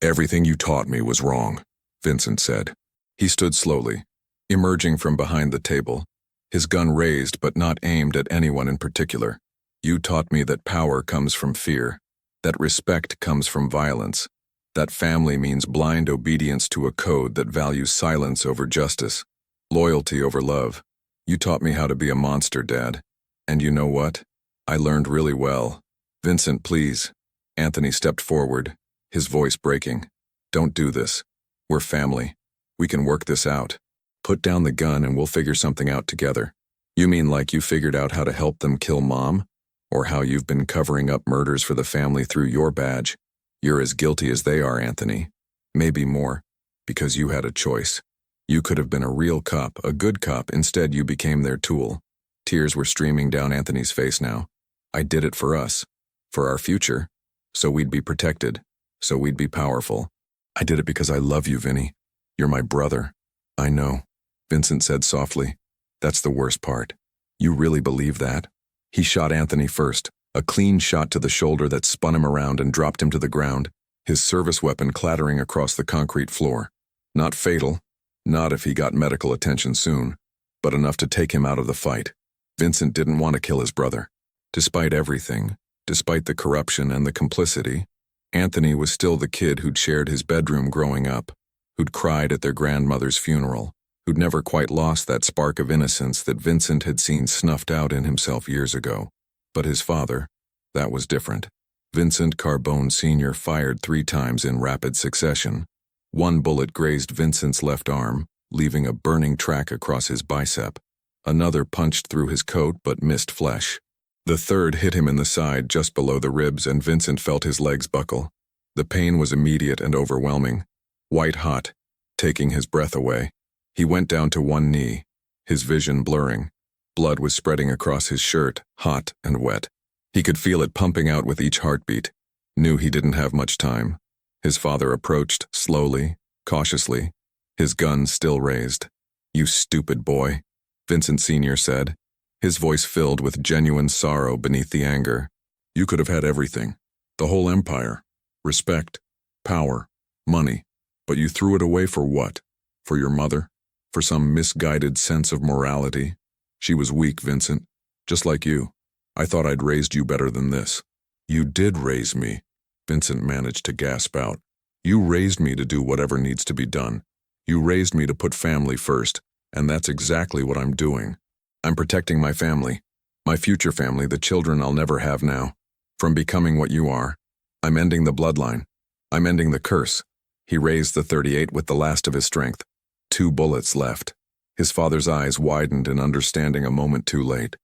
"Everything you taught me was wrong," Vincent said. He stood slowly, emerging from behind the table, his gun raised but not aimed at anyone in particular. "You taught me that power comes from fear, that respect comes from violence, that family means blind obedience to a code that values silence over justice, loyalty over love. You taught me how to be a monster, Dad. And you know what? I learned really well." "Vincent, please." Anthony stepped forward, his voice breaking. "Don't do this. We're family. We can work this out. Put down the gun and we'll figure something out together." "You mean like you figured out how to help them kill Mom? Or how you've been covering up murders for the family through your badge? You're as guilty as they are, Anthony. Maybe more, because you had a choice. You could have been a real cop, a good cop, instead you became their tool." Tears were streaming down Anthony's face now. "I did it for us, for our future, so we'd be protected, so we'd be powerful. I did it because I love you, Vinny. You're my brother." "I know," Vincent said softly. "That's the worst part. You really believe that?" He shot Anthony first, a clean shot to the shoulder that spun him around and dropped him to the ground, his service weapon clattering across the concrete floor. Not fatal, not if he got medical attention soon, but enough to take him out of the fight. Vincent didn't want to kill his brother. Despite everything, despite the corruption and the complicity, Anthony was still the kid who'd shared his bedroom growing up, who'd cried at their grandmother's funeral, who'd never quite lost that spark of innocence that Vincent had seen snuffed out in himself years ago. But his father, that was different. Vincent Carbone Sr. fired 3 times in rapid succession. One bullet grazed Vincent's left arm, leaving a burning track across his bicep. Another punched through his coat but missed flesh. The third hit him in the side just below the ribs, and Vincent felt his legs buckle. The pain was immediate and overwhelming, white hot, taking his breath away. He went down to one knee, his vision blurring. Blood was spreading across his shirt, hot and wet. He could feel it pumping out with each heartbeat, knew he didn't have much time. His father approached, slowly, cautiously, his gun still raised. "You stupid boy," Vincent Sr. said, his voice filled with genuine sorrow beneath the anger. "You could have had everything, the whole empire, respect, power, money, but you threw it away for what? For your mother? For some misguided sense of morality? She was weak, Vincent, just like you. I thought I'd raised you better than this." "You did raise me," Vincent managed to gasp out. "You raised me to do whatever needs to be done. You raised me to put family first, and that's exactly what I'm doing. I'm protecting my family, my future family, the children I'll never have now, from becoming what you are. I'm ending the bloodline. I'm ending the curse." He raised the .38 with the last of his strength, 2 bullets left. His father's eyes widened in understanding a moment too late.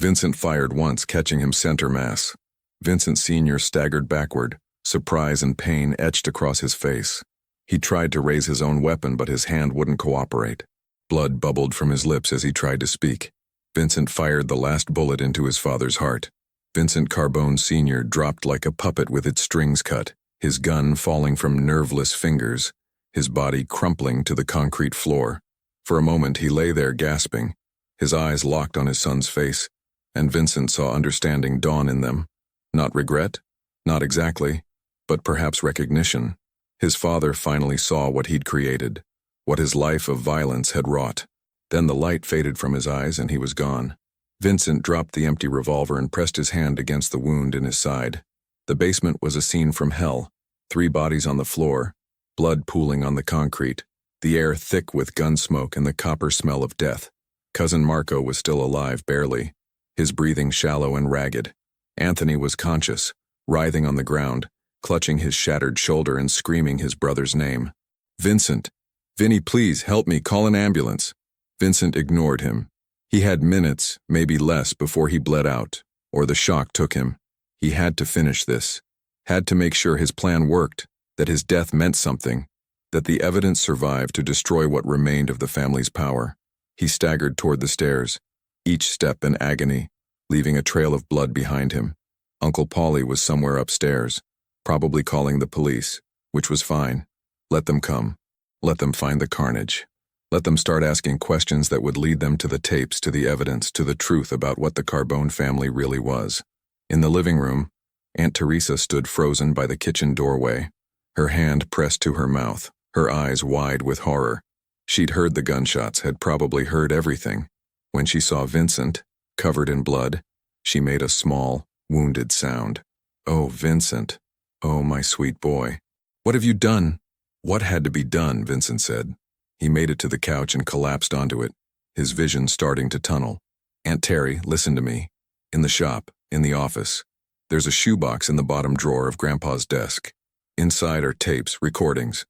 Vincent fired once, catching him center mass. Vincent Sr. staggered backward, surprise and pain etched across his face. He tried to raise his own weapon, but his hand wouldn't cooperate. Blood bubbled from his lips as he tried to speak. Vincent fired the last bullet into his father's heart. Vincent Carbone Sr. dropped like a puppet with its strings cut, his gun falling from nerveless fingers, his body crumpling to the concrete floor. For a moment he lay there gasping, his eyes locked on his son's face, and Vincent saw understanding dawn in them. Not regret? Not exactly, but perhaps recognition. His father finally saw what he'd created, what his life of violence had wrought. Then the light faded from his eyes and he was gone. Vincent dropped the empty revolver and pressed his hand against the wound in his side. The basement was a scene from hell. 3 bodies on the floor, blood pooling on the concrete, the air thick with gun smoke and the copper smell of death. Cousin Marco was still alive, barely, his breathing shallow and ragged. Anthony was conscious, writhing on the ground, clutching his shattered shoulder and screaming his brother's name. Vincent! Vinny, please, help me, call an ambulance. Vincent ignored him. He had minutes, maybe less, before he bled out, or the shock took him. He had to finish this. Had to make sure his plan worked, that his death meant something, that the evidence survived to destroy what remained of the family's power. He staggered toward the stairs, each step in agony, leaving a trail of blood behind him. Uncle Paulie was somewhere upstairs, probably calling the police, which was fine. Let them come. Let them find the carnage. Let them start asking questions that would lead them to the tapes, to the evidence, to the truth about what the Carbone family really was. In the living room, Aunt Teresa stood frozen by the kitchen doorway, her hand pressed to her mouth, her eyes wide with horror. She'd heard the gunshots, had probably heard everything. When she saw Vincent, covered in blood, she made a small, wounded sound. "Oh, Vincent. Oh, my sweet boy. What have you done?" "What had to be done," Vincent said. He made it to the couch and collapsed onto it, his vision starting to tunnel. "Aunt Terry, listen to me. In the shop, in the office, there's a shoebox in the bottom drawer of Grandpa's desk. Inside are tapes, recordings,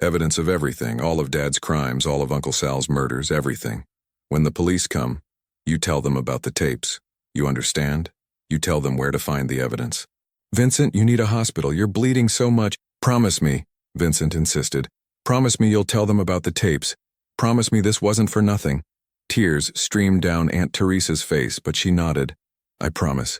evidence of everything, all of Dad's crimes, all of Uncle Sal's murders, everything. When the police come, you tell them about the tapes. You understand? You tell them where to find the evidence." "Vincent, you need a hospital. You're bleeding so much." "Promise me," Vincent insisted. "Promise me you'll tell them about the tapes. Promise me this wasn't for nothing." Tears streamed down Aunt Teresa's face, but she nodded. I promise,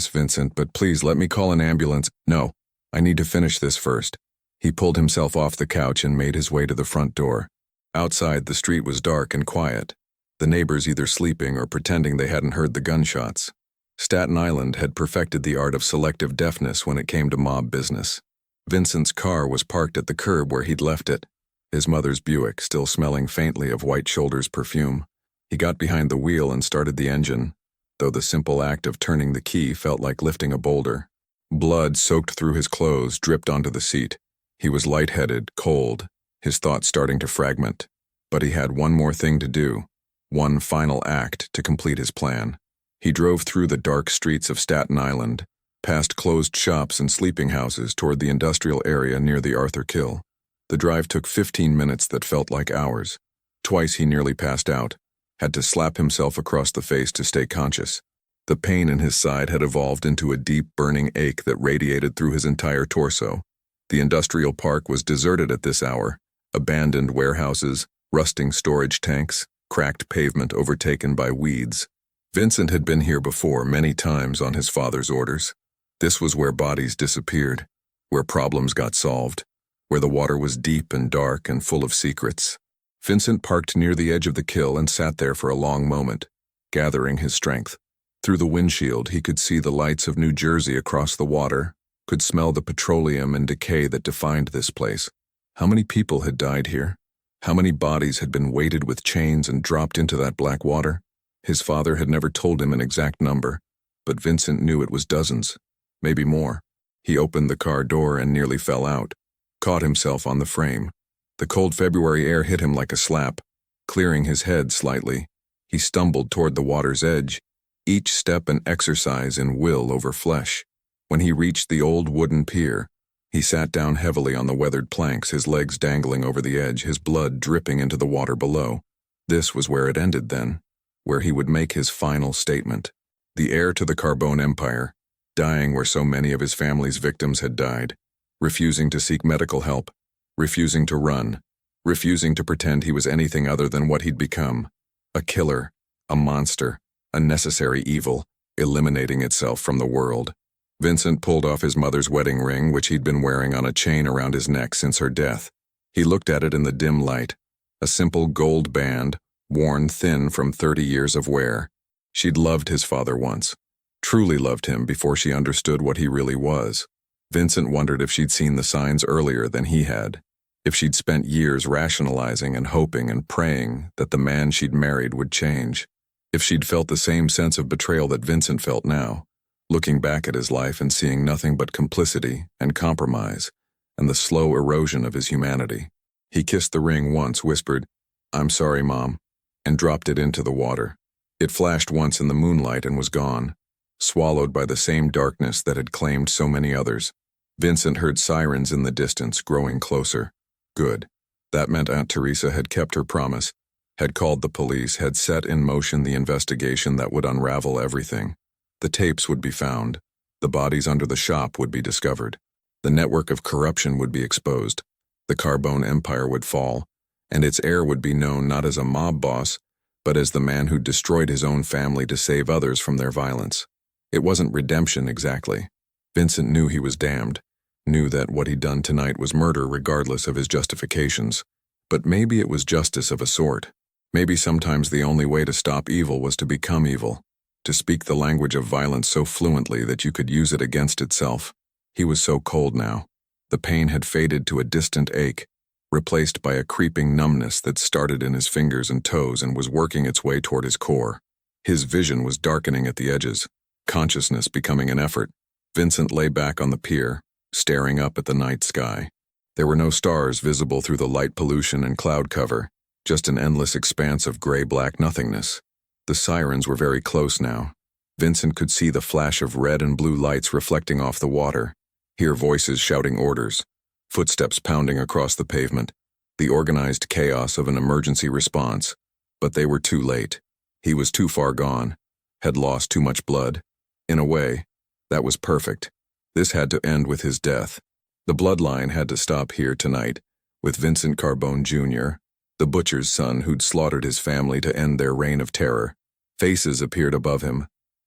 Vincent, but please let me call an ambulance." "No, I need to finish this first." He pulled himself off the couch and made his way to the front door. Outside, the street was dark and quiet, the neighbors either sleeping or pretending they hadn't heard the gunshots. Staten Island had perfected the art of selective deafness when it came to mob business. Vincent's car was parked at the curb where he'd left it, his mother's Buick still smelling faintly of White Shoulder's perfume. He got behind the wheel and started the engine, though the simple act of turning the key felt like lifting a boulder. Blood soaked through his clothes, dripped onto the seat. He was lightheaded, cold, his thoughts starting to fragment. But he had one more thing to do, one final act to complete his plan. He drove through the dark streets of Staten Island, past closed shops and sleeping houses toward the industrial area near the Arthur Kill. The drive took 15 minutes that felt like hours. Twice he nearly passed out, had to slap himself across the face to stay conscious. The pain in his side had evolved into a deep, burning ache that radiated through his entire torso. The industrial park was deserted at this hour, abandoned warehouses, rusting storage tanks, cracked pavement overtaken by weeds. Vincent had been here before, many times on his father's orders. This was where bodies disappeared, where problems got solved, where the water was deep and dark and full of secrets. Vincent parked near the edge of the kill and sat there for a long moment, gathering his strength. Through the windshield, he could see the lights of New Jersey across the water, could smell the petroleum and decay that defined this place. How many people had died here? How many bodies had been weighted with chains and dropped into that black water? His father had never told him an exact number, but Vincent knew it was dozens, maybe more. He opened the car door and nearly fell out, caught himself on the frame. The cold February air hit him like a slap, clearing his head slightly. He stumbled toward the water's edge, each step an exercise in will over flesh. When he reached the old wooden pier, He sat down heavily on the weathered planks, his legs dangling over the edge, his blood dripping into the water below. This was where it ended then, where he would make his final statement. The heir to the Carbone Empire, dying where so many of his family's victims had died, refusing to seek medical help, refusing to run, refusing to pretend he was anything other than what he'd become. A killer, a monster, a necessary evil, eliminating itself from the world. Vincent pulled off his mother's wedding ring, which he'd been wearing on a chain around his neck since her death. He looked at it in the dim light, a simple gold band, worn thin from 30 years of wear. She'd loved his father once, truly loved him before she understood what he really was. Vincent wondered if she'd seen the signs earlier than he had, if she'd spent years rationalizing and hoping and praying that the man she'd married would change, if she'd felt the same sense of betrayal that Vincent felt now, looking back at his life and seeing nothing but complicity and compromise and the slow erosion of his humanity. He kissed the ring once, whispered, "I'm sorry, Mom," and dropped it into the water. It flashed once in the moonlight and was gone, swallowed by the same darkness that had claimed so many others. Vincent heard sirens in the distance, growing closer. Good. That meant Aunt Teresa had kept her promise, had called the police, had set in motion the investigation that would unravel everything. The tapes would be found. The bodies under the shop would be discovered. The network of corruption would be exposed. The Carbone Empire would fall, and its heir would be known not as a mob boss, but as the man who destroyed his own family to save others from their violence. It wasn't redemption exactly. Vincent knew he was damned, knew that what he'd done tonight was murder regardless of his justifications. But maybe it was justice of a sort. Maybe sometimes the only way to stop evil was to become evil, to speak the language of violence so fluently that you could use it against itself. He was so cold now. The pain had faded to a distant ache, replaced by a creeping numbness that started in his fingers and toes and was working its way toward his core. His vision was darkening at the edges, consciousness becoming an effort. Vincent lay back on the pier, staring up at the night sky. There were no stars visible through the light pollution and cloud cover, just an endless expanse of gray-black nothingness. The sirens were very close now. Vincent could see the flash of red and blue lights reflecting off the water, hear voices shouting orders, footsteps pounding across the pavement, the organized chaos of an emergency response. But they were too late. He was too far gone, had lost too much blood. In a way, that was perfect. This had to end with his death. The bloodline had to stop here tonight, with Vincent Carbone Jr., the butcher's son who'd slaughtered his family to end their reign of terror. Faces appeared above him,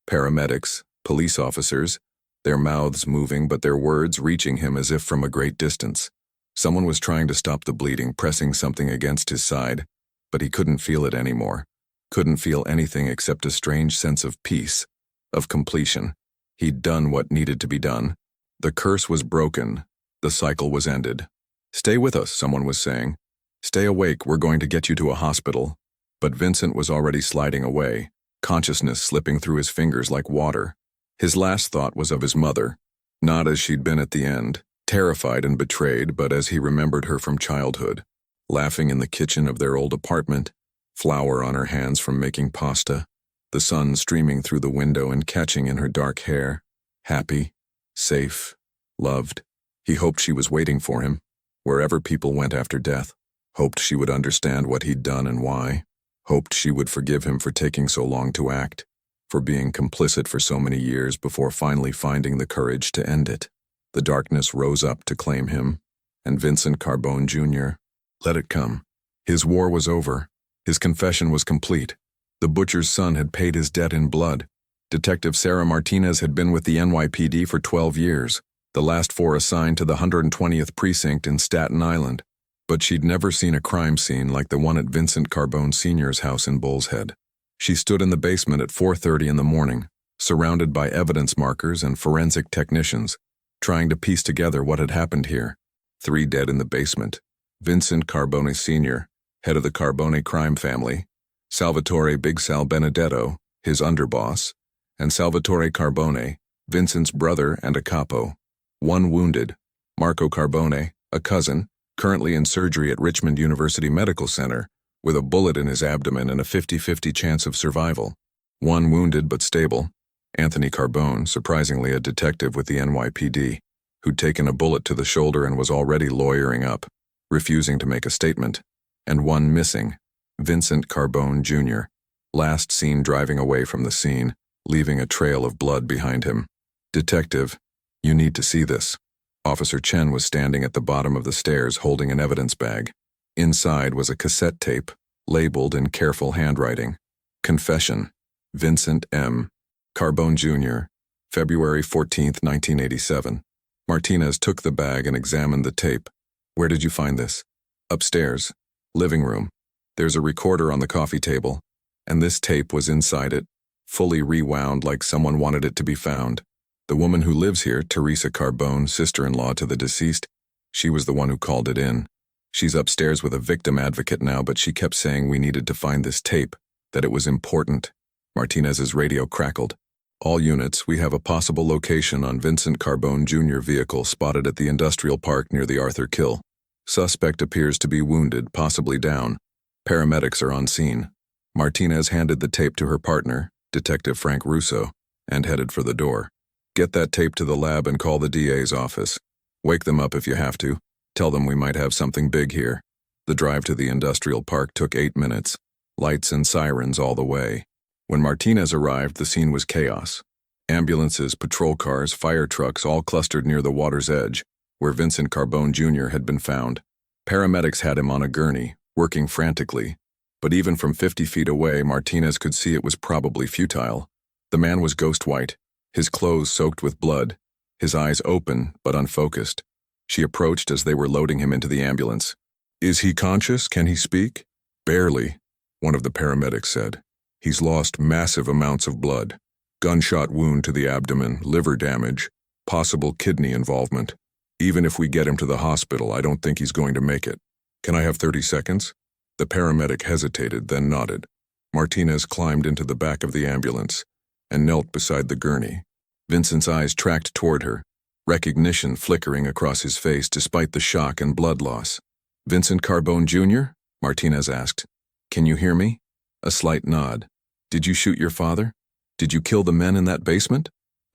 paramedics, police officers, their mouths moving but their words reaching him as if from a great distance. Someone was trying to stop the bleeding, pressing something against his side, but he couldn't feel it anymore. Couldn't feel anything except a strange sense of peace, of completion. He'd done what needed to be done. The curse was broken. The cycle was ended. "Stay with us," someone was saying. "Stay awake, we're going to get you to a hospital." But Vincent was already sliding away, consciousness slipping through his fingers like water. His last thought was of his mother, not as she'd been at the end, terrified and betrayed, but as he remembered her from childhood, laughing in the kitchen of their old apartment, flour on her hands from making pasta, the sun streaming through the window and catching in her dark hair, happy, safe, loved. He hoped she was waiting for him, wherever people went after death, hoped she would understand what he'd done and why, hoped she would forgive him for taking so long to act, for being complicit for so many years before finally finding the courage to end it. The darkness rose up to claim him, and Vincent Carbone Jr. let it come. His war was over. His confession was complete. The butcher's son had paid his debt in blood. Detective Sarah Martinez had been with the NYPD for 12 years, the last 4 assigned to the 120th Precinct in Staten Island. But she'd never seen a crime scene like the one at Vincent Carbone Sr.'s house in Bull's Head. She stood in the basement at 4:30 in the morning, surrounded by evidence markers and forensic technicians, trying to piece together what had happened here. 3 dead in the basement. Vincent Carbone Sr., head of the Carbone crime family, Salvatore Big Sal Benedetto, his underboss, and Salvatore Carbone, Vincent's brother and a capo. 1 wounded, Marco Carbone, a cousin, currently in surgery at Richmond University Medical Center, with a bullet in his abdomen and a 50-50 chance of survival. 1 wounded but stable, Anthony Carbone, surprisingly a detective with the NYPD. who'd taken a bullet to the shoulder and was already lawyering up, refusing to make a statement, and one missing, Vincent Carbone, Jr., last seen driving away from the scene, leaving a trail of blood behind him. "Detective, you need to see this." Officer Chen was standing at the bottom of the stairs holding an evidence bag. Inside was a cassette tape, labeled in careful handwriting. Confession, Vincent M. Carbone, Jr., February 14, 1987. Martinez took the bag and examined the tape. "Where did you find this?" "Upstairs. Living room. There's a recorder on the coffee table, and this tape was inside it, fully rewound like someone wanted it to be found. The woman who lives here, Teresa Carbone, sister-in-law to the deceased, she was the one who called it in. She's upstairs with a victim advocate now, but she kept saying we needed to find this tape, that it was important." Martinez's radio crackled. "All units, we have a possible location on Vincent Carbone Jr. vehicle spotted at the industrial park near the Arthur Kill. Suspect appears to be wounded, possibly down. Paramedics are on scene." Martinez handed the tape to her partner, Detective Frank Russo, and headed for the door. "Get that tape to the lab and call the DA's office. Wake them up if you have to. Tell them we might have something big here." The drive to the industrial park took 8 minutes, lights and sirens all the way. When Martinez arrived, the scene was chaos. Ambulances, patrol cars, fire trucks all clustered near the water's edge, where Vincent Carbone Jr. had been found. Paramedics had him on a gurney, working frantically. But even from 50 feet away, Martinez could see it was probably futile. The man was ghost white, his clothes soaked with blood, his eyes open but unfocused. She approached as they were loading him into the ambulance. "Is he conscious? Can he speak?" "Barely," one of the paramedics said. "He's lost massive amounts of blood. Gunshot wound to the abdomen, liver damage, possible kidney involvement. Even if we get him to the hospital, I don't think he's going to make it. Can I have 30 seconds? The paramedic hesitated, then nodded. Martinez climbed into the back of the ambulance and knelt beside the gurney. Vincent's eyes tracked toward her, recognition flickering across his face despite the shock and blood loss. "Vincent Carbone, Jr.?" Martinez asked. "Can you hear me?" A slight nod. "Did you shoot your father? Did you kill the men in that basement?"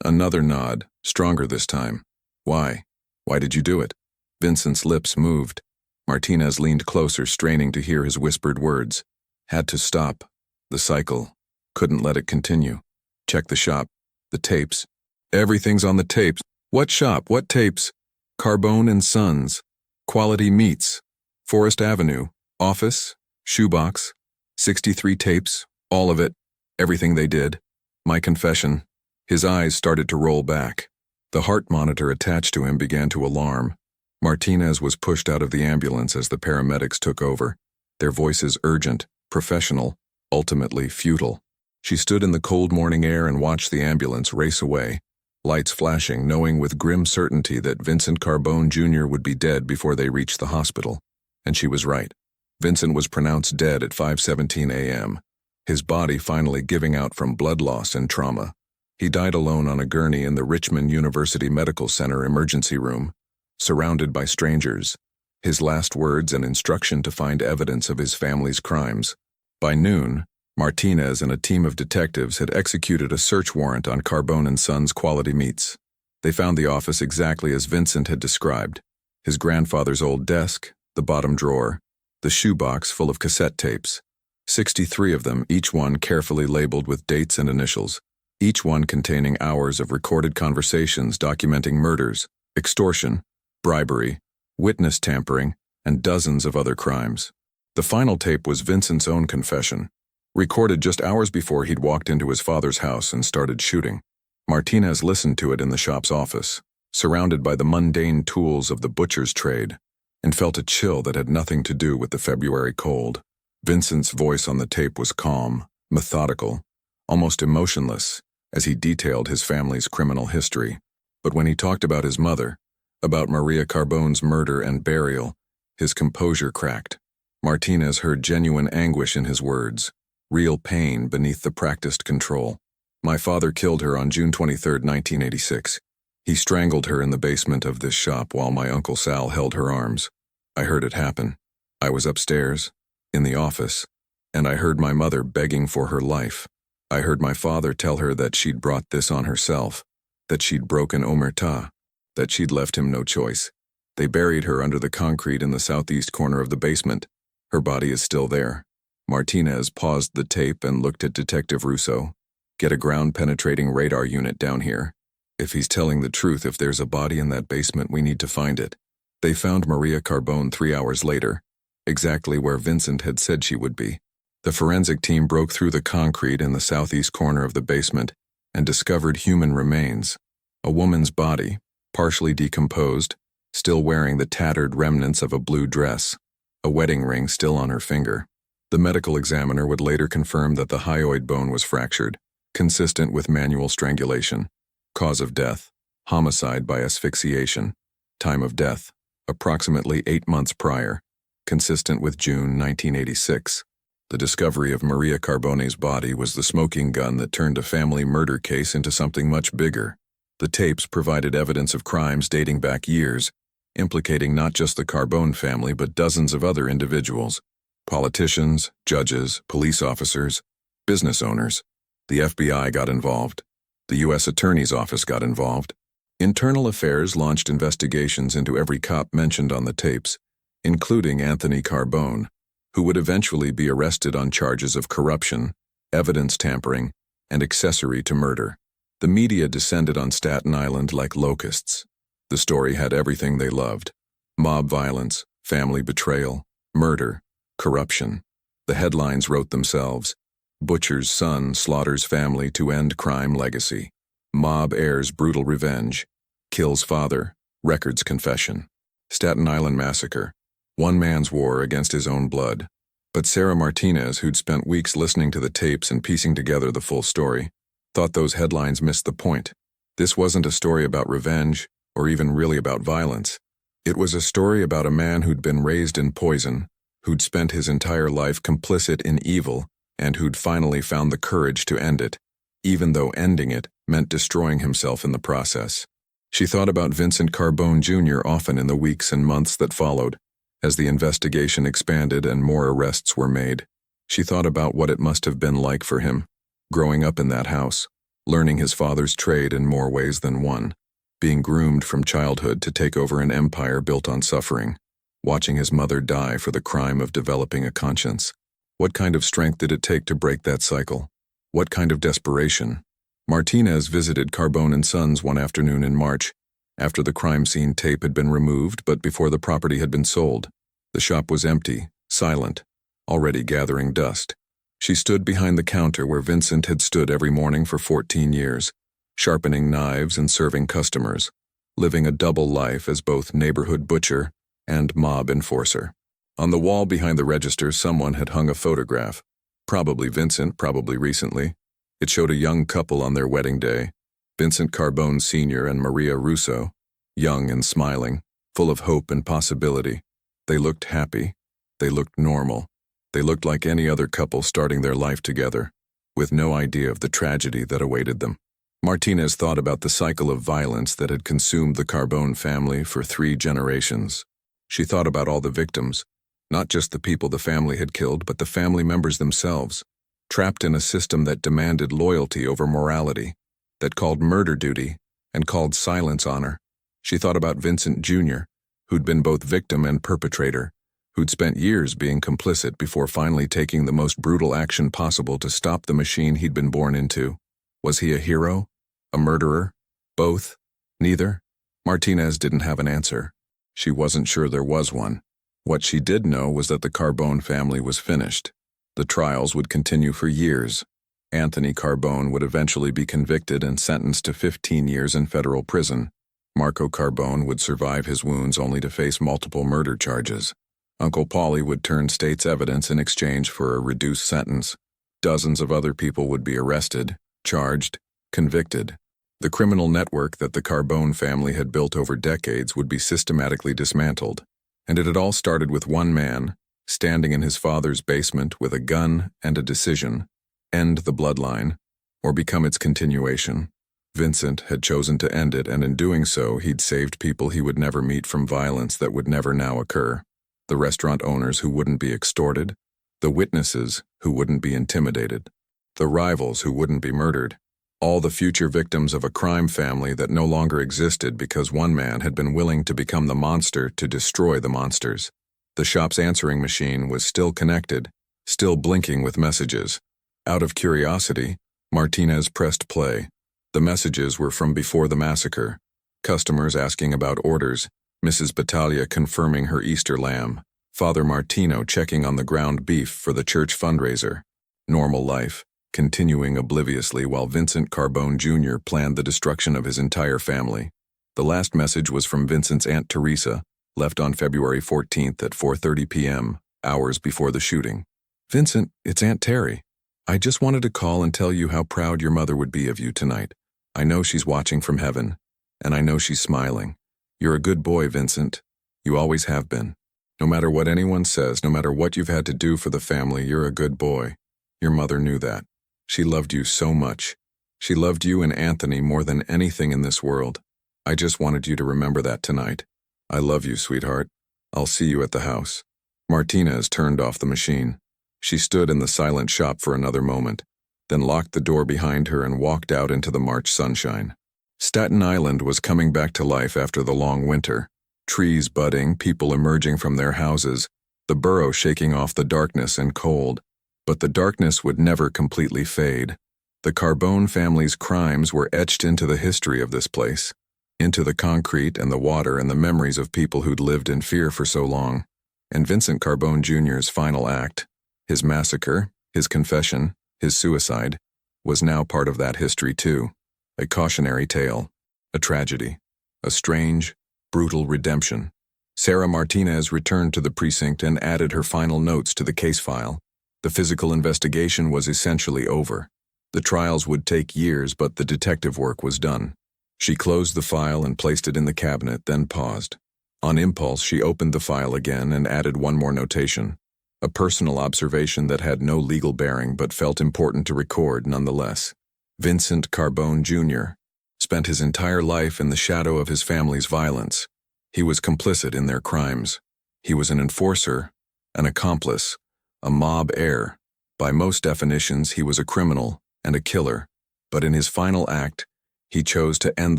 Another nod, stronger this time. "Why? Why did you do it?" Vincent's lips moved. Martinez leaned closer, straining to hear his whispered words. "Had to stop. The cycle. Couldn't let it continue. Check the shop. The tapes. Everything's on the tapes." "What shop? What tapes?" "Carbone and Sons. Quality Meats. Forest Avenue. Office. Shoebox. 63 tapes. All of it. Everything they did. My confession." His eyes started to roll back. The heart monitor attached to him began to alarm. Martinez was pushed out of the ambulance as the paramedics took over, their voices urgent, professional, ultimately futile. She stood in the cold morning air and watched the ambulance race away, lights flashing, knowing with grim certainty that Vincent Carbone Jr. would be dead before they reached the hospital. And she was right. Vincent was pronounced dead at 5:17 a.m., his body finally giving out from blood loss and trauma. He died alone on a gurney in the Richmond University Medical Center emergency room, surrounded by strangers, his last words an instruction to find evidence of his family's crimes. By noon, Martinez and a team of detectives had executed a search warrant on Carbone and Sons Quality Meats. They found the office exactly as Vincent had described: his grandfather's old desk, the bottom drawer, the shoebox full of cassette tapes. 63 of them, each one carefully labeled with dates and initials, each one containing hours of recorded conversations documenting murders, extortion, bribery, witness tampering, and dozens of other crimes. The final tape was Vincent's own confession, recorded just hours before he'd walked into his father's house and started shooting. Martinez listened to it in the shop's office, surrounded by the mundane tools of the butcher's trade, and felt a chill that had nothing to do with the February cold. Vincent's voice on the tape was calm, methodical, almost emotionless, as he detailed his family's criminal history. But when he talked about his mother, about Maria Carbone's murder and burial, his composure cracked. Martinez heard genuine anguish in his words, real pain beneath the practiced control. "My father killed her on June 23, 1986. He strangled her in the basement of this shop while my Uncle Sal held her arms. I heard it happen. I was upstairs, in the office, and I heard my mother begging for her life. I heard my father tell her that she'd brought this on herself, that she'd broken omerta. that she'd left him no choice. They buried her under the concrete in the southeast corner of the basement. Her body is still there. Martinez paused the tape and looked at Detective Russo. Get a ground-penetrating radar unit down here. If he's telling the truth, if there's a body in that basement, we need to find it. They found Maria Carbone 3 hours later, exactly where Vincent had said she would be. The forensic team broke through the concrete in the southeast corner of the basement and discovered human remains. A woman's body, partially decomposed, still wearing the tattered remnants of a blue dress, a wedding ring still on her finger. The medical examiner would later confirm that the hyoid bone was fractured, consistent with manual strangulation. Cause of death, homicide by asphyxiation. Time of death, approximately 8 months prior, consistent with June 1986. The discovery of Maria Carbone's body was the smoking gun that turned a family murder case into something much bigger. The tapes provided evidence of crimes dating back years, implicating not just the Carbone family but dozens of other individuals. Politicians, judges, police officers, business owners. The FBI got involved. The U.S. Attorney's Office got involved. Internal Affairs launched investigations into every cop mentioned on the tapes, including Anthony Carbone, who would eventually be arrested on charges of corruption, evidence tampering, and accessory to murder. The media descended on Staten Island like locusts. The story had everything they loved: mob violence, family betrayal, murder, corruption. The headlines wrote themselves: Butcher's son slaughters family to end crime legacy. Mob heirs brutal revenge. Kills father, records confession. Staten Island massacre. One man's war against his own blood. But Sarah Martinez, who'd spent weeks listening to the tapes and piecing together the full story, thought those headlines missed the point. This wasn't a story about revenge, or even really about violence. It was a story about a man who'd been raised in poison, who'd spent his entire life complicit in evil, and who'd finally found the courage to end it, even though ending it meant destroying himself in the process. She thought about Vincent Carbone Jr. often in the weeks and months that followed. As the investigation expanded and more arrests were made, she thought about what it must have been like for him, growing up in that house, learning his father's trade in more ways than one, being groomed from childhood to take over an empire built on suffering, watching his mother die for the crime of developing a conscience. What kind of strength did it take to break that cycle? What kind of desperation? Martinez visited Carbone & Sons one afternoon in March, after the crime scene tape had been removed but before the property had been sold. The shop was empty, silent, already gathering dust. She stood behind the counter where Vincent had stood every morning for 14 years, sharpening knives and serving customers, living a double life as both neighborhood butcher and mob enforcer. On the wall behind the register, someone had hung a photograph. Probably Vincent, probably recently. It showed a young couple on their wedding day, Vincent Carbone Sr. and Maria Russo, young and smiling, full of hope and possibility. They looked happy. They looked normal. They looked like any other couple starting their life together, with no idea of the tragedy that awaited them. Martinez thought about the cycle of violence that had consumed the Carbone family for 3 generations. She thought about all the victims, not just the people the family had killed, but the family members themselves, trapped in a system that demanded loyalty over morality, that called murder duty and called silence honor. She thought about Vincent Jr., who'd been both victim and perpetrator, who'd spent years being complicit before finally taking the most brutal action possible to stop the machine he'd been born into. Was he a hero? A murderer? Both? Neither? Martinez didn't have an answer. She wasn't sure there was one. What she did know was that the Carbone family was finished. The trials would continue for years. Anthony Carbone would eventually be convicted and sentenced to 15 years in federal prison. Marco Carbone would survive his wounds only to face multiple murder charges. Uncle Paulie would turn state's evidence in exchange for a reduced sentence. Dozens of other people would be arrested, charged, convicted. The criminal network that the Carbone family had built over decades would be systematically dismantled. And it had all started with one man, standing in his father's basement with a gun and a decision: end the bloodline, or become its continuation. Vincent had chosen to end it, and in doing so, he'd saved people he would never meet from violence that would never now occur. The restaurant owners who wouldn't be extorted, the witnesses who wouldn't be intimidated, the rivals who wouldn't be murdered. All the future victims of a crime family that no longer existed because one man had been willing to become the monster to destroy the monsters. The shop's answering machine was still connected, still blinking with messages. Out of curiosity, Martinez pressed play. The messages were from before the massacre. Customers asking about orders, Mrs. Battaglia confirming her Easter lamb, Father Martino checking on the ground beef for the church fundraiser. Normal life, continuing obliviously while Vincent Carbone Jr. planned the destruction of his entire family. The last message was from Vincent's Aunt Teresa, left on February 14th at 4:30 p.m., hours before the shooting. "Vincent, it's Aunt Terry. I just wanted to call and tell you how proud your mother would be of you tonight. I know she's watching from heaven, and I know she's smiling. You're a good boy, Vincent. You always have been. No matter what anyone says, no matter what you've had to do for the family, you're a good boy. Your mother knew that. She loved you so much. She loved you and Anthony more than anything in this world. I just wanted you to remember that tonight. I love you, sweetheart. I'll see you at the house." Martinez turned off the machine. She stood in the silent shop for another moment, then locked the door behind her and walked out into the March sunshine. Staten Island was coming back to life after the long winter. Trees budding, people emerging from their houses, the borough shaking off the darkness and cold. But the darkness would never completely fade. The Carbone family's crimes were etched into the history of this place, into the concrete and the water and the memories of people who'd lived in fear for so long. And Vincent Carbone Jr.'s final act, his massacre, his confession, his suicide, was now part of that history too. A cautionary tale, a tragedy, a strange, brutal redemption. Sarah Martinez returned to the precinct and added her final notes to the case file. The physical investigation was essentially over. The trials would take years, but the detective work was done. She closed the file and placed it in the cabinet, then paused. On impulse, she opened the file again and added one more notation. A personal observation that had no legal bearing but felt important to record nonetheless. Vincent Carbone Jr. spent his entire life in the shadow of his family's violence. He was complicit in their crimes. He was an enforcer, an accomplice, a mob heir. By most definitions, he was a criminal and a killer. But in his final act, he chose to end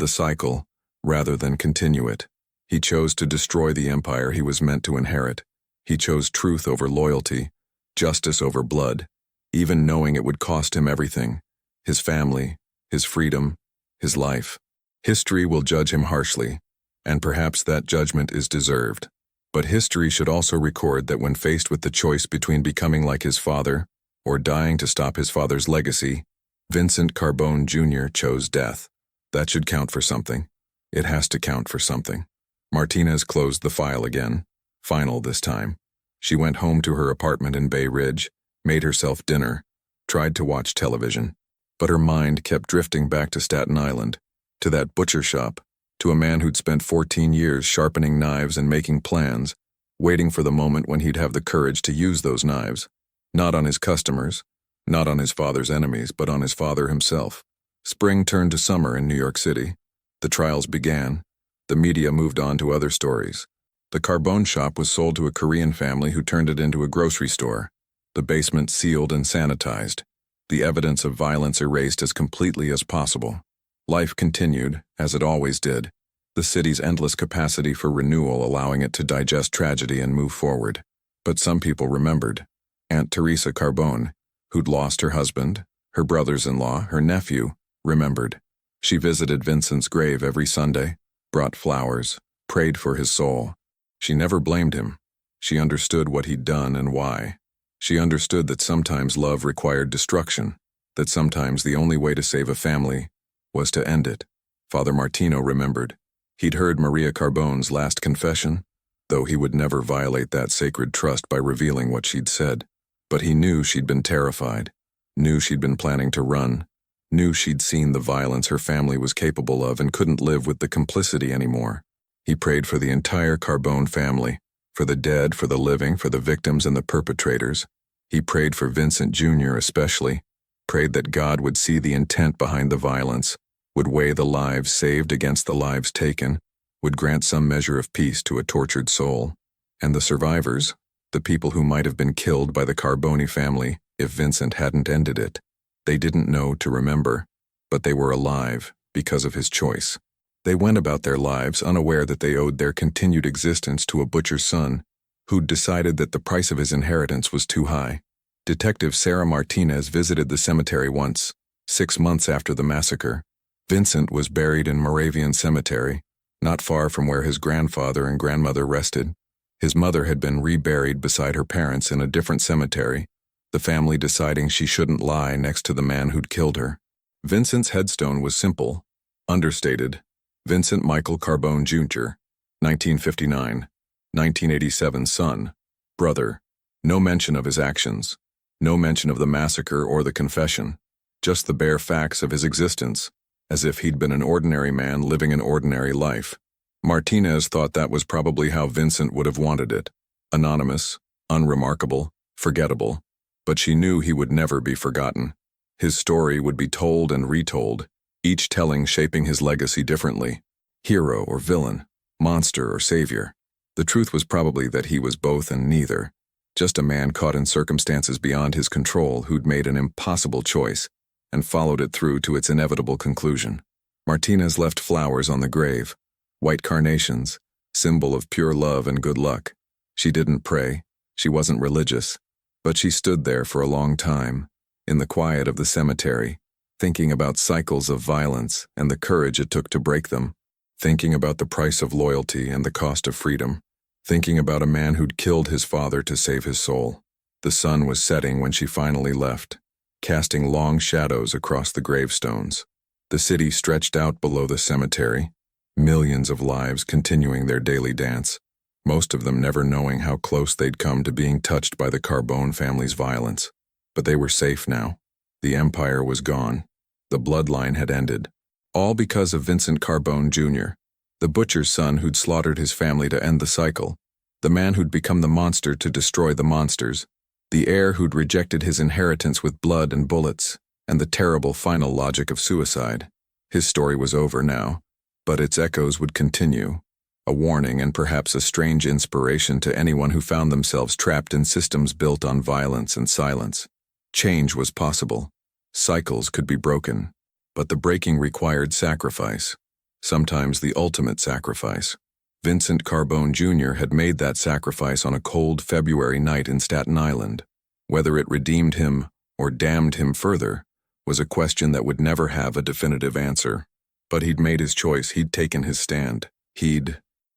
the cycle rather than continue it. He chose to destroy the empire he was meant to inherit. He chose truth over loyalty, justice over blood, even knowing it would cost him everything: his family, his freedom, his life. History will judge him harshly, and perhaps that judgment is deserved. But history should also record that when faced with the choice between becoming like his father or dying to stop his father's legacy, Vincent Carbone Jr. chose death. That should count for something. It has to count for something. Martinez closed the file again. Final this time. She went home to her apartment in Bay Ridge, made herself dinner, tried to watch television. But her mind kept drifting back to Staten Island, to that butcher shop, to a man who'd spent 14 years sharpening knives and making plans, waiting for the moment when he'd have the courage to use those knives. Not on his customers, not on his father's enemies, but on his father himself. Spring turned to summer in New York City. The trials began. The media moved on to other stories. The Carbone shop was sold to a Korean family who turned it into a grocery store. The basement sealed and sanitized. The evidence of violence erased as completely as possible. Life continued, as it always did, the city's endless capacity for renewal allowing it to digest tragedy and move forward. But some people remembered. Aunt Teresa Carbone, who'd lost her husband, her brothers-in-law, her nephew, remembered. She visited Vincent's grave every Sunday, brought flowers, prayed for his soul. She never blamed him. She understood what he'd done and why. She understood that sometimes love required destruction, that sometimes the only way to save a family was to end it. Father Martino remembered. He'd heard Maria Carbone's last confession, though he would never violate that sacred trust by revealing what she'd said. But he knew she'd been terrified, knew she'd been planning to run, knew she'd seen the violence her family was capable of and couldn't live with the complicity anymore. He prayed for the entire Carbone family, for the dead, for the living, for the victims and the perpetrators. He prayed for Vincent Jr. especially, prayed that God would see the intent behind the violence, would weigh the lives saved against the lives taken, would grant some measure of peace to a tortured soul. And the survivors, the people who might have been killed by the Carbone family if Vincent hadn't ended it, they didn't know to remember, but they were alive because of his choice. They went about their lives unaware that they owed their continued existence to a butcher's son who'd decided that the price of his inheritance was too high. Detective Sarah Martinez visited the cemetery once, 6 months after the massacre. Vincent was buried in Moravian Cemetery, not far from where his grandfather and grandmother rested. His mother had been reburied beside her parents in a different cemetery, the family deciding she shouldn't lie next to the man who'd killed her. Vincent's headstone was simple, understated. Vincent Michael Carbone Jr., 1959, 1987 son, brother. No mention of his actions. No mention of the massacre or the confession. Just the bare facts of his existence, as if he'd been an ordinary man living an ordinary life. Martinez thought that was probably how Vincent would have wanted it. Anonymous, unremarkable, forgettable. But she knew he would never be forgotten. His story would be told and retold, each telling shaping his legacy differently. Hero or villain, monster or savior. The truth was probably that he was both and neither. Just a man caught in circumstances beyond his control who'd made an impossible choice and followed it through to its inevitable conclusion. Martinez left flowers on the grave, white carnations, symbol of pure love and good luck. She didn't pray, she wasn't religious, but she stood there for a long time, in the quiet of the cemetery, thinking about cycles of violence and the courage it took to break them, thinking about the price of loyalty and the cost of freedom, thinking about a man who'd killed his father to save his soul. The sun was setting when she finally left, casting long shadows across the gravestones. The city stretched out below the cemetery, millions of lives continuing their daily dance, most of them never knowing how close they'd come to being touched by the Carbone family's violence. But they were safe now. The empire was gone. The bloodline had ended. All because of Vincent Carbone Jr., the butcher's son who'd slaughtered his family to end the cycle, the man who'd become the monster to destroy the monsters, the heir who'd rejected his inheritance with blood and bullets, and the terrible final logic of suicide. His story was over now, but its echoes would continue, a warning and perhaps a strange inspiration to anyone who found themselves trapped in systems built on violence and silence. Change was possible. Cycles could be broken, but the breaking required sacrifice, sometimes the ultimate sacrifice. Vincent Carbone Jr. had made that sacrifice on a cold February night in Staten Island. Whether it redeemed him or damned him further was a question that would never have a definitive answer. But he'd made his choice, he'd taken his stand.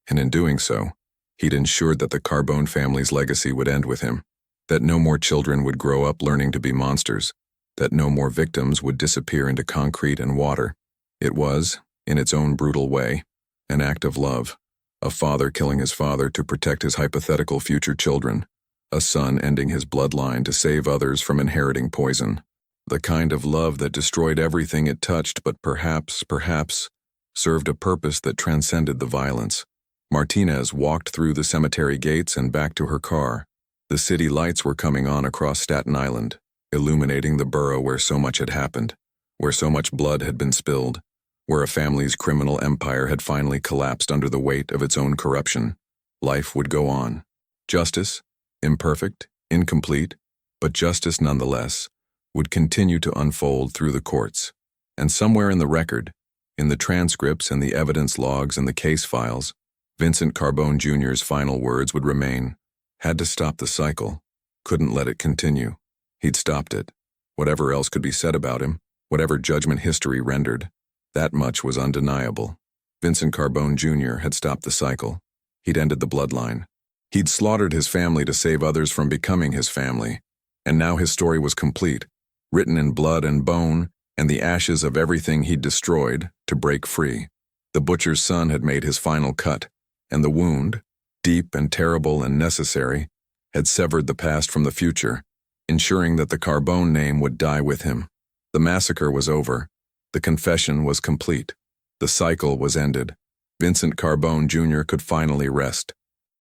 And in doing so, he'd ensured that the Carbone family's legacy would end with him, that no more children would grow up learning to be monsters, that no more victims would disappear into concrete and water. It was, in its own brutal way, an act of love. A father killing his father to protect his hypothetical future children. A son ending his bloodline to save others from inheriting poison. The kind of love that destroyed everything it touched but perhaps, served a purpose that transcended the violence. Martinez walked through the cemetery gates and back to her car. The city lights were coming on across Staten Island, illuminating the borough where so much had happened, where so much blood had been spilled, where a family's criminal empire had finally collapsed under the weight of its own corruption. Life would go on. Justice, imperfect, incomplete, but justice nonetheless, would continue to unfold through the courts. And somewhere in the record, in the transcripts and the evidence logs and the case files, Vincent Carbone Jr.'s final words would remain. Had to stop the cycle. Couldn't let it continue. He'd stopped it. Whatever else could be said about him, whatever judgment history rendered, that much was undeniable. Vincent Carbone Jr. had stopped the cycle. He'd ended the bloodline. He'd slaughtered his family to save others from becoming his family. And now his story was complete, written in blood and bone and the ashes of everything he'd destroyed to break free. The butcher's son had made his final cut, and the wound, deep and terrible and necessary, had severed the past from the future, ensuring that the Carbone name would die with him. The massacre was over. The confession was complete. The cycle was ended. Vincent Carbone Jr. could finally rest.